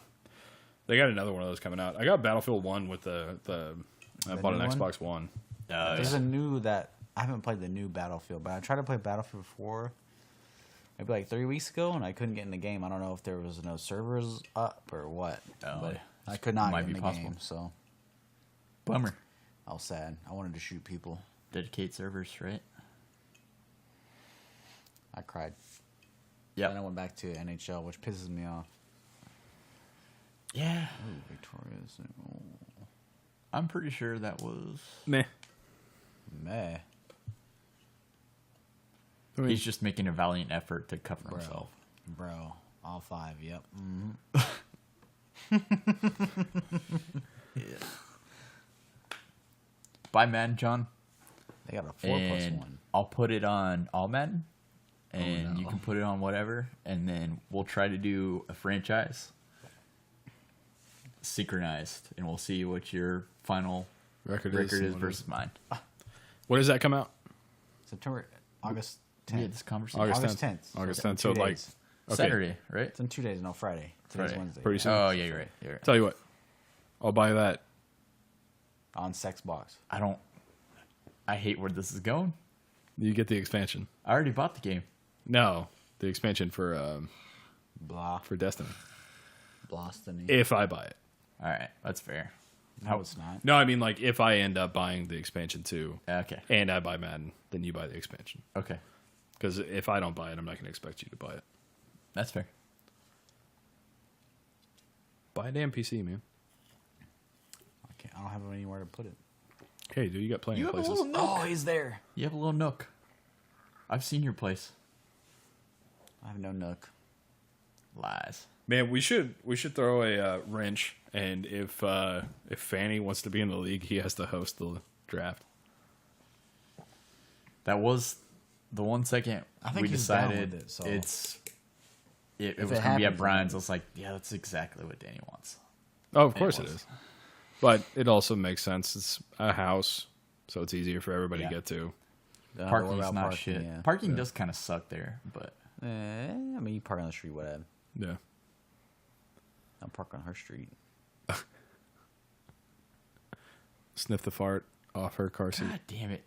They got another one of those coming out. I got Battlefield 1 with I bought an Xbox One. There's a new that... I haven't played the new Battlefield, but I tried to play Battlefield 4 maybe like 3 weeks ago, and I couldn't get in the game. I don't know if there was no servers up or what. But I could not get in the game, so... Bummer. I was sad. I wanted to shoot people. Dedicate servers, right? I cried. Yeah. Then I went back to NHL, which pisses me off. Yeah. Ooh, Victoria's. Oh. I'm pretty sure that was... Meh. He's just making a valiant effort to cover himself. Bro, all 5, yep. Mm-hmm. Yeah. Buy Madden, John. They got a 4+1. I'll put it on all Madden, and you can put it on whatever, and then we'll try to do a franchise synchronized, and we'll see what your final record is versus mine. When does that come out? August 10th. Yeah, this conversation. August 10th. August 10th. So like Saturday, right? It's in 2 days. No, Friday. Today's Wednesday. Pretty soon. Oh, yeah, you're right. Tell you what, I'll buy that. On Sexbox. I hate where this is going. You get the expansion. I already bought the game. No, the expansion for Destiny. Blastony. If I buy it. All right, that's fair. No, it's not. No, I mean like if I end up buying the expansion too. Okay. And I buy Madden, then you buy the expansion. Okay. Because if I don't buy it, I'm not going to expect you to buy it. That's fair. Buy a damn PC, man. I don't have anywhere to put it. Hey, dude, you got plenty of places. A little nook. Oh, he's there. You have a little nook. I've seen your place. I have no nook. Lies. Man, we should throw a wrench, and if Fanny wants to be in the league, he has to host the draft. That was the 1 second I think we he's down decided with it, so. it was going to be at Brian's. I was like, yeah, that's exactly what Danny wants. Oh, of course it is. But it also makes sense. It's a house, so it's easier for everybody to get to. Parking's not shit. Yeah. Parking does kind of suck there, but... I mean, you park on the street, whatever. Yeah. I'll park on her street. Sniff the fart off her car seat. God damn it.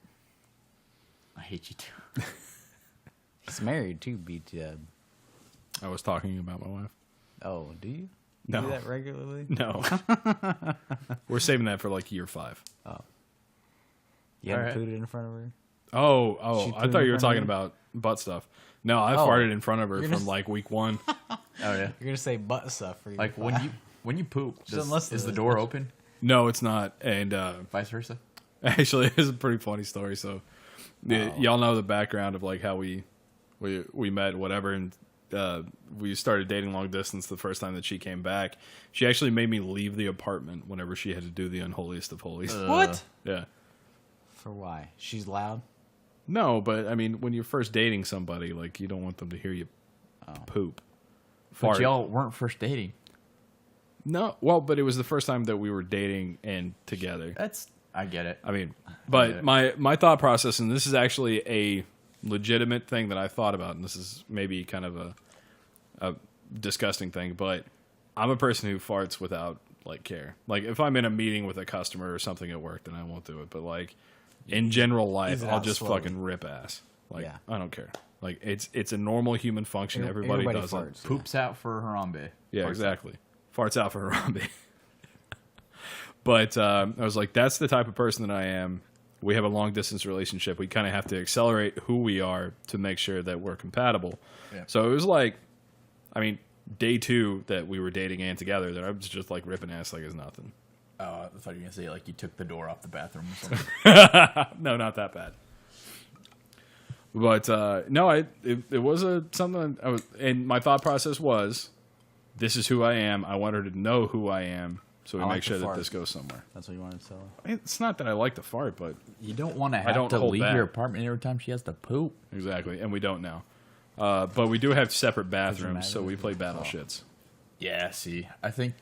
I hate you too. He's married too, B-Dub. I was talking about my wife. Oh, do you? No. Do that regularly? No. We're saving that for like year 5. Oh. You haven't pooed it in front of her? Oh, I thought you were talking about butt stuff. No, I farted in front of her from like week 1. Oh yeah. You're gonna say butt stuff for you. Like when you poop, is the door open? No, it's not. And vice versa. Actually, it's a pretty funny story. So, y'all know the background of like how we met, whatever, and we started dating long distance the first time that she came back. She actually made me leave the apartment whenever she had to do the unholiest of holies. What? Yeah. For why? She's loud? No, but I mean, when you're first dating somebody, like you don't want them to hear you poop. But y'all weren't first dating. No, well, but it was the first time that we were dating and together. I get it. I mean, but my thought process, and this is actually a legitimate thing that I thought about, and this is maybe kind of a disgusting thing, but I'm a person who farts without like care. Like if I'm in a meeting with a customer or something at work, then I won't do it. But like in general life, I'll just fucking rip ass. Like I don't care. Like it's a normal human function. Everybody does farts, it. Poops out for Harambe. Yeah, exactly. Farts out for Harambe. But I was like, that's the type of person that I am. We have a long distance relationship. We kind of have to accelerate who we are to make sure that we're compatible. Yeah. So it was like, I mean, day 2 that we were dating and together, that I was just like ripping ass like it's nothing. I thought you were going to say like you took the door off the bathroom or something. No, not that bad. But no, it was something. And my thought process was, this is who I am. I want her to know who I am. So we make sure that this goes somewhere. That's what you wanted to tell her. I mean, it's not that I like to fart, but you don't want to have to leave your apartment every time she has to poop. Exactly, and we don't now. But we do have separate bathrooms, so we play battle shits. Yeah, see, I think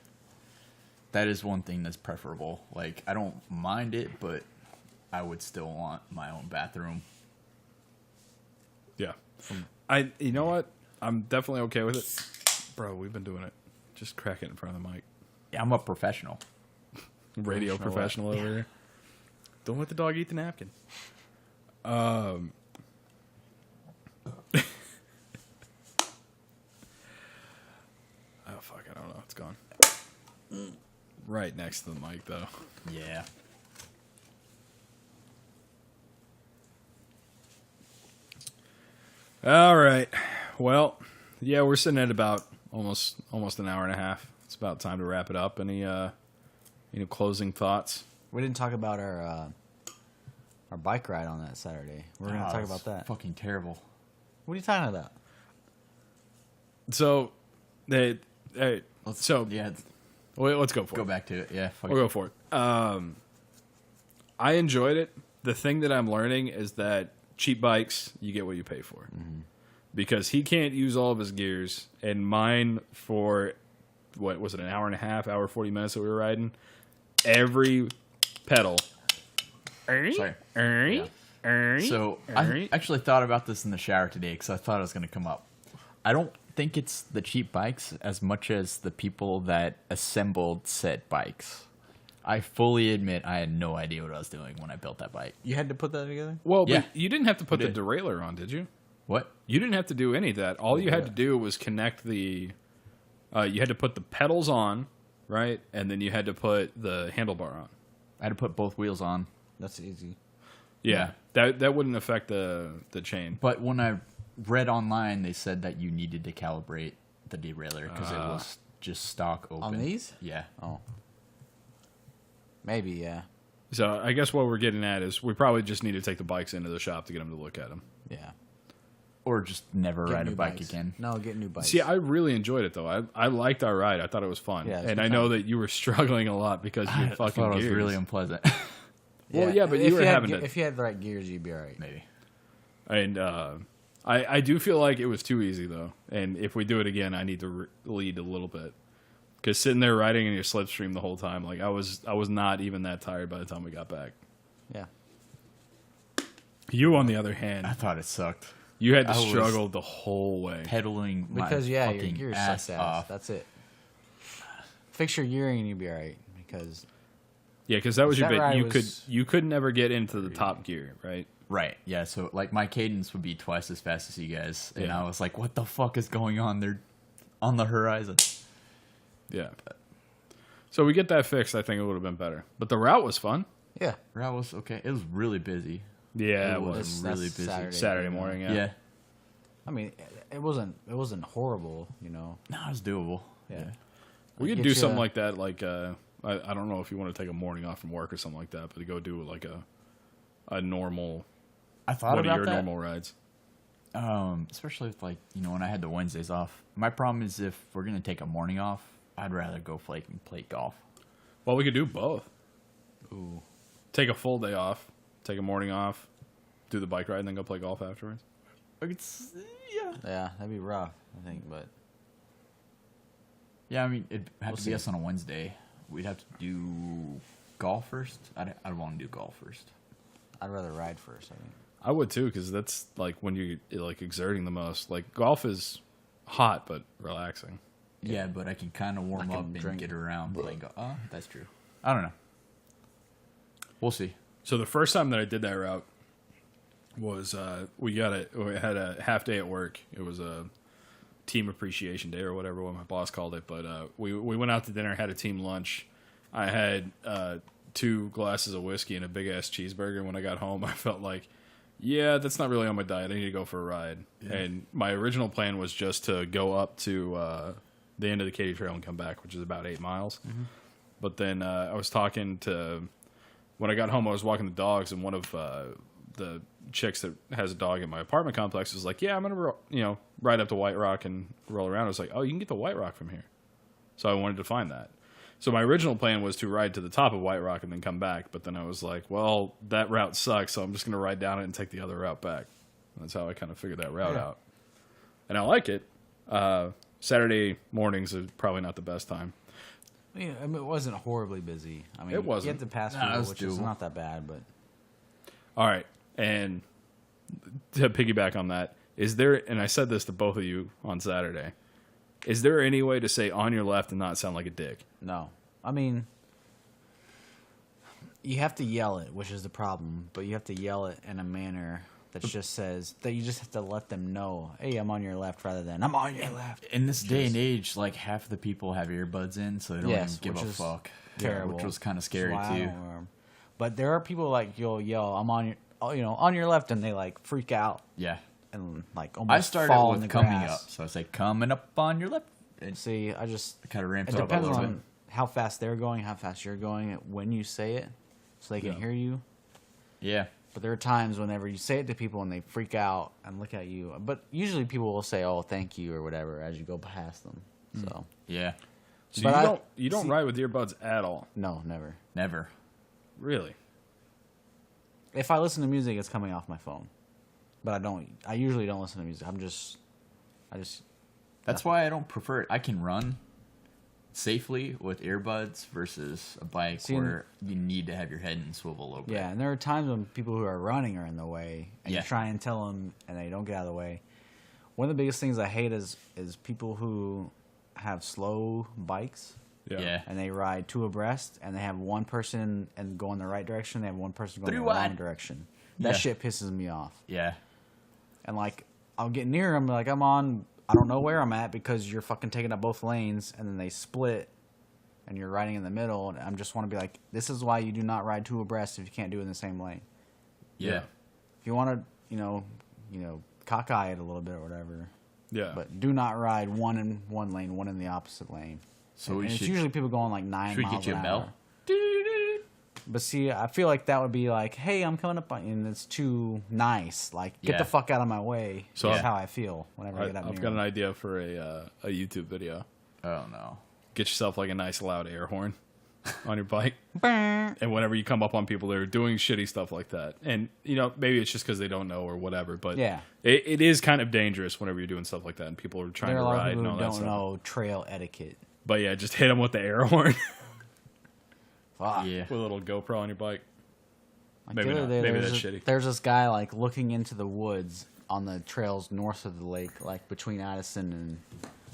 that is one thing that's preferable. Like, I don't mind it, but I would still want my own bathroom. Yeah. You know what? I'm definitely okay with it. Bro, we've been doing it. Just crack it in front of the mic. Yeah, I'm a professional. Radio professional over here. Don't let the dog eat the napkin. Oh, fuck, I don't know. It's gone. Right next to the mic, though. Yeah. All right. Well, yeah, we're sitting at about almost an hour and a half. It's about time to wrap it up. Any closing thoughts? We didn't talk about our bike ride on that Saturday. We're going to talk about that. Fucking terrible. What are you talking about? So, let's go for it. Go back to it. Yeah. We'll go for it. I enjoyed it. The thing that I'm learning is that cheap bikes, you get what you pay for. Mm-hmm. Because he can't use all of his gears, and mine for, what was it, an hour and a half, hour 40 minutes that we were riding, every pedal. Sorry. So I actually thought about this in the shower today because I thought it was going to come up. I don't think it's the cheap bikes as much as the people that assembled said bikes. I fully admit I had no idea what I was doing when I built that bike. You had to put that together? Well, yeah. But you didn't have to put the derailleur on, did you? What? You didn't have to do any of that. All you had to do was connect the... you had to put the pedals on, right? And then you had to put the handlebar on. I had to put both wheels on. That's easy. Yeah. That wouldn't affect the chain. But when I read online, they said that you needed to calibrate the derailleur because it was just stock open. On these? Yeah. Oh. Maybe, yeah. So I guess what we're getting at is we probably just need to take the bikes into the shop to get them to look at them. Yeah. Or just never ride a bike again. No, get new bikes. See, I really enjoyed it, though. I liked our ride. I thought it was fun. Yeah, and I know that you were struggling a lot because you had fucking gears. It was really unpleasant. Well, yeah, but you were having If you had the right gears, you'd be all right. Maybe. And I do feel like it was too easy, though. And if we do it again, I need to lead a little bit. Because sitting there riding in your slipstream the whole time, like I was not even that tired by the time we got back. Yeah. You, on the other hand, I thought it sucked. You had to struggle the whole way. Pedaling because my your fucking gears ass sucked off. That's it. Fix your gearing and you'll be all right. Because that was your bit. You could never get into the top gear, right? Right. Yeah. So like my cadence would be twice as fast as you guys, and I was like, "What the fuck is going on? They're on the horizon." Yeah. So we get that fixed. I think it would have been better. But the route was fun. Yeah, route was okay. It was really busy. Yeah, it was really busy. Saturday morning. Yeah. I mean, it wasn't horrible, you know. No, it was doable. Yeah. We could do something like that. Like I don't know if you want to take a morning off from work or something like that, but to go do like a normal. I thought about your that. Normal rides. Especially with like when I had the Wednesdays off. My problem is if we're gonna take a morning off, I'd rather go play golf. Well, we could do both. Ooh. Take a full day off. Take a morning off. do the bike ride and then go play golf afterwards? It's, Yeah, that'd be rough, I think, but yeah. I mean, it'd have to be us on a Wednesday. We'd have to do golf first. I'd want to do golf first. I'd rather ride first, I think. I would too, because that's like when you're like exerting the most. Like golf is hot but relaxing. Yeah, but I can kind of warm up and drink. get around playing golf. Oh, that's true. I don't know. We'll see. So the first time that I did that route was we had a half day at work. It was a team appreciation day or whatever what my boss called it. But we went out to dinner, had a team lunch. I had 2 glasses of whiskey and a big ass cheeseburger. When I got home, I felt like, yeah, that's not really on my diet. I need to go for a ride. Yeah. And my original plan was just to go up to the end of the Katy Trail and come back, which is about 8 miles. Mm-hmm. But then I was talking to, when I got home, I was walking the dogs, and one of the chicks that has a dog in my apartment complex was like, yeah, I'm going to ride up to White Rock and roll around. I was like, oh, you can get to White Rock from here. So I wanted to find that. So my original plan was to ride to the top of White Rock and then come back. But then I was like, well, that route sucks, so I'm just going to ride down it and take the other route back. And that's how I kind of figured that route out. And I like it. Saturday mornings are probably not the best time. Yeah, I mean, it wasn't horribly busy. I mean, It wasn't. You had to pass people, which is not that bad, but... All right. And to piggyback on that, is there, and I said this to both of you on Saturday, is there any way to say on your left and not sound like a dick? No. I mean, you have to yell it, which is the problem, but you have to yell it in a manner that just says that you just have to let them know, hey, I'm on your left, rather than I'm on your left. In this day and age, like half the people have earbuds in, so they don't even give a fuck. Terrible. Yeah, which was kind of scary too. But there are people like you'll yell, I'm on your, on your left, and they like freak out. Yeah. And like almost I started fall with in the coming grass. up, so I say coming up on your left. And see, I just kind of ramped it up a depends little on bit. how fast they're going, how fast you're going, when you say it, so they can hear you. Yeah. But there are times whenever you say it to people and they freak out and look at you. But usually people will say, "Oh, thank you" or whatever as you go past them. So Yeah. So But you don't ride with earbuds at all? no, never. Never. Really? If I listen to music, it's coming off my phone. But I don't. I usually don't listen to music. That's why I don't prefer it. I can run safely with earbuds versus a bike where you need to have your head and swivel a little bit. Yeah, and there are times when people who are running are in the way, and you try and tell them, and they don't get out of the way. One of the biggest things I hate is people who have slow bikes. Yeah. And they ride 2 abreast, and they have one person and go in the right direction. They have one person going in the wrong direction. That shit pisses me off. Yeah. And like, I'll get near them, like I don't know where I'm at because you're fucking taking up both lanes, and then they split, and you're riding in the middle. And I just want to be like, this is why you do not ride 2 abreast if you can't do it in the same lane. Yeah. If you want to, cockeye it a little bit or whatever. Yeah. But do not ride one in one lane, one in the opposite lane. So and it's usually people going like 9 should we miles get you an a hour. bell? But see, I feel like that would be like, hey, I'm coming up on you, and it's too nice. Like, get the fuck out of my way. So That's how I feel whenever I get up near I've got them. an idea for a YouTube video. Oh, no. Get yourself like a nice loud air horn on your bike. And whenever you come up on people that are doing shitty stuff like that, and, maybe it's just because they don't know or whatever, but it is kind of dangerous whenever you're doing stuff like that and people are trying to ride and all that stuff. There are a lot of people who don't know trail etiquette. But yeah, just hit them with the air horn. Fuck. Yeah. With a little GoPro on your bike. Like Maybe the other not. day, Maybe there's that's shitty. There's this guy like looking into the woods on the trails north of the lake, like between Addison and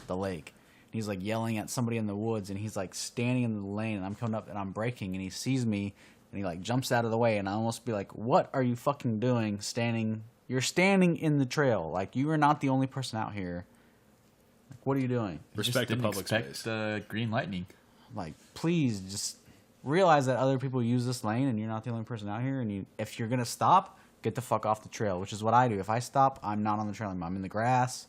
the lake. And he's like yelling at somebody in the woods, and he's like standing in the lane, and I'm coming up and I'm braking, and he sees me, and he like jumps out of the way, and I almost be like, "What are you fucking doing? You're standing in the trail. Like, you are not the only person out here. Like, what are you doing? Respect the public space. Green lightning. Like, please just realize that other people use this lane, and you're not the only person out here. And if you're gonna stop, get the fuck off the trail, which is what I do. If I stop, I'm not on the trail. I'm in the grass,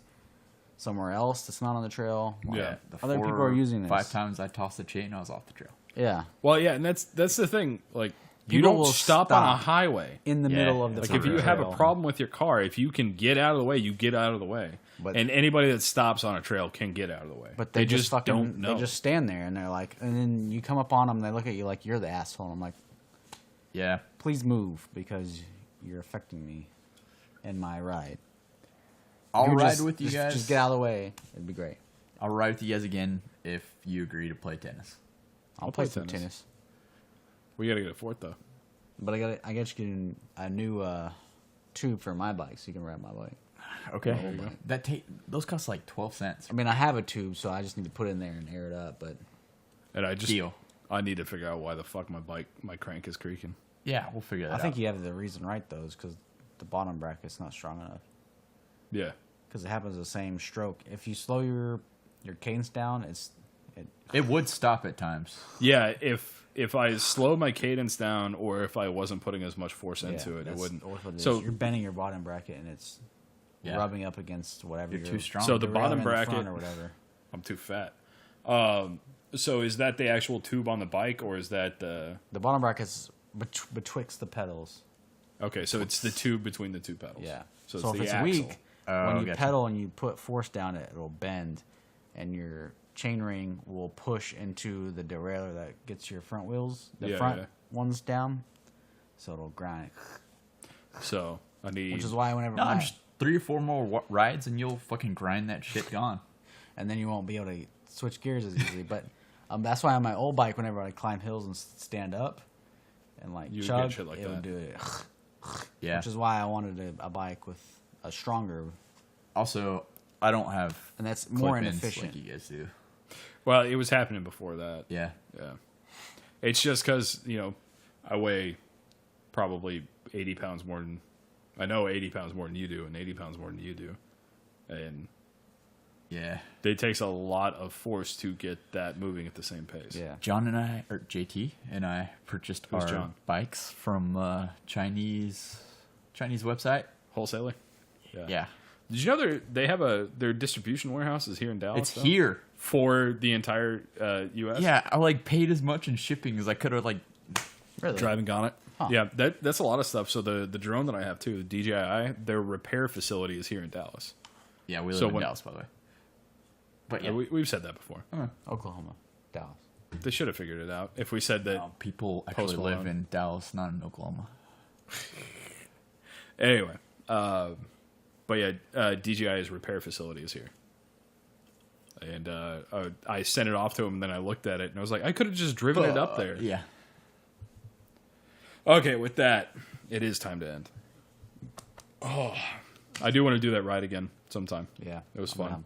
somewhere else that's not on the trail. Like, Yeah. other people are using this. 5 times I tossed the chain, I was off the trail. Yeah. Well, yeah, and that's the thing. Like, you People don't will stop on a stop highway. in the middle of the Like, fucking if you have a trail. problem with your car, if you can get out of the way, you get out of the way. But- and anybody that stops on a trail can get out of the way. But they just fucking don't know. they just stand there, and they're like, and then you come up on them, and they look at you like you're the asshole. And I'm like, Yeah. please move because you're affecting me. in my ride. I'll You ride just- with you guys. Just get out of the way. It'd be great. I'll ride with you guys again if you agree to play tennis. I'll play some tennis. We gotta get a fourth though. But I got you getting a new tube for my bike so you can ride my bike. Okay. Those cost like 12 cents. I mean, I have a tube, so I just need to put it in there and air it up. But And Deal. I need to figure out why the fuck my crank is creaking. Yeah, we'll figure that out. I think you have the reason right, though, is because the bottom bracket's not strong enough. Yeah. Because it happens the same stroke. If you slow your cadence down, It would stop at times. Yeah, if I slow my cadence down or if I wasn't putting as much force into it, it wouldn't. So you're bending your bottom bracket and it's rubbing up against whatever You're too strong. So the the bottom railing in the bracket front or whatever. I'm too fat. So is that the actual tube on the bike or is that the The bottom bracket's betwixt the pedals. Okay, so it's the tube between the two pedals. Yeah. So So it's if the it's axle. weak, when you gotcha. pedal and you put force down it, it'll bend, and your chain ring will push into the derailleur that gets your front wheels, the front ones down, so it'll grind. So I need Which is why whenever No, just 3 or 4 more rides and you'll fucking grind that shit gone. and then you won't be able to switch gears as easily. But that's why on my old bike, whenever I climb hills and stand up and like You would chug, get shit like it would that. do it. Yeah. Which is why I wanted a bike with a stronger, Also, I don't have and that's more clip-ins inefficient. like you guys do. Well, it was happening before that. Yeah. Yeah. It's just because, I weigh probably 80 pounds more than... I know 80 pounds more than you do and 80 pounds more than you do. And Yeah. it takes a lot of force to get that moving at the same pace. Yeah. John and I, or JT and I, purchased Who's our John? bikes from Chinese website. Wholesaler? Yeah. Did you know they have their distribution warehouses here in Dallas? It's though? here. For the entire U.S.? Yeah, I paid as much in shipping as I could have Really? Driving on it. Huh. Yeah, that's a lot of stuff. So the drone that I have too, the DJI, their repair facility is here in Dallas. Yeah, we live So in when- Dallas, by the way. But Yeah, yeah, we've said that before. Oklahoma, Dallas. They should have figured it out. If we said that. people actually Post live Malone. in Dallas, not in Oklahoma. Anyway, but yeah, DJI's repair facility is here. And I sent it off to him, and then I looked at it, and I was like, I could have just driven it up there. Yeah. Okay, with that, it is time to end. Oh, I do want to do that ride again sometime. Yeah. It was I'm fun. down.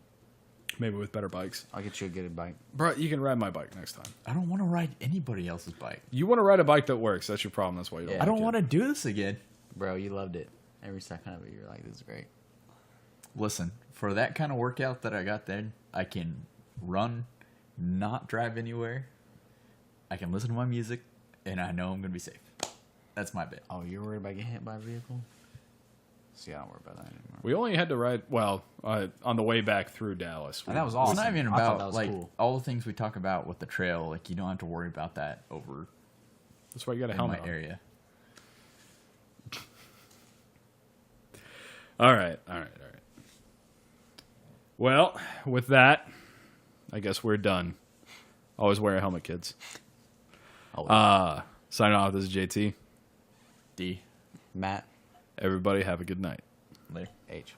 Maybe with better bikes. I'll get you a good bike. Bro, you can ride my bike next time. I don't want to ride anybody else's bike. You want to ride a bike that works. That's your problem. That's why you don't Yeah. I don't like want it. to do this again. Bro, you loved it. Every second of it, you're like, this is great. Listen, for that kind of workout that I got there, I can run, not drive anywhere. I can listen to my music, and I know I'm going to be safe. That's my bit. Oh, you're worried about getting hit by a vehicle? See, I don't worry about that anymore. We only had to ride, on the way back through Dallas. And that was It's awesome. not even I thought about, that was cool. all the things we talk about with the trail. You don't have to worry about that over That's why you got a in helmet my on. area. All right. Well, with that, I guess we're done. Always wear a helmet, kids. Signing off, this is JT. D. Matt, Everybody have a good night. Later. H.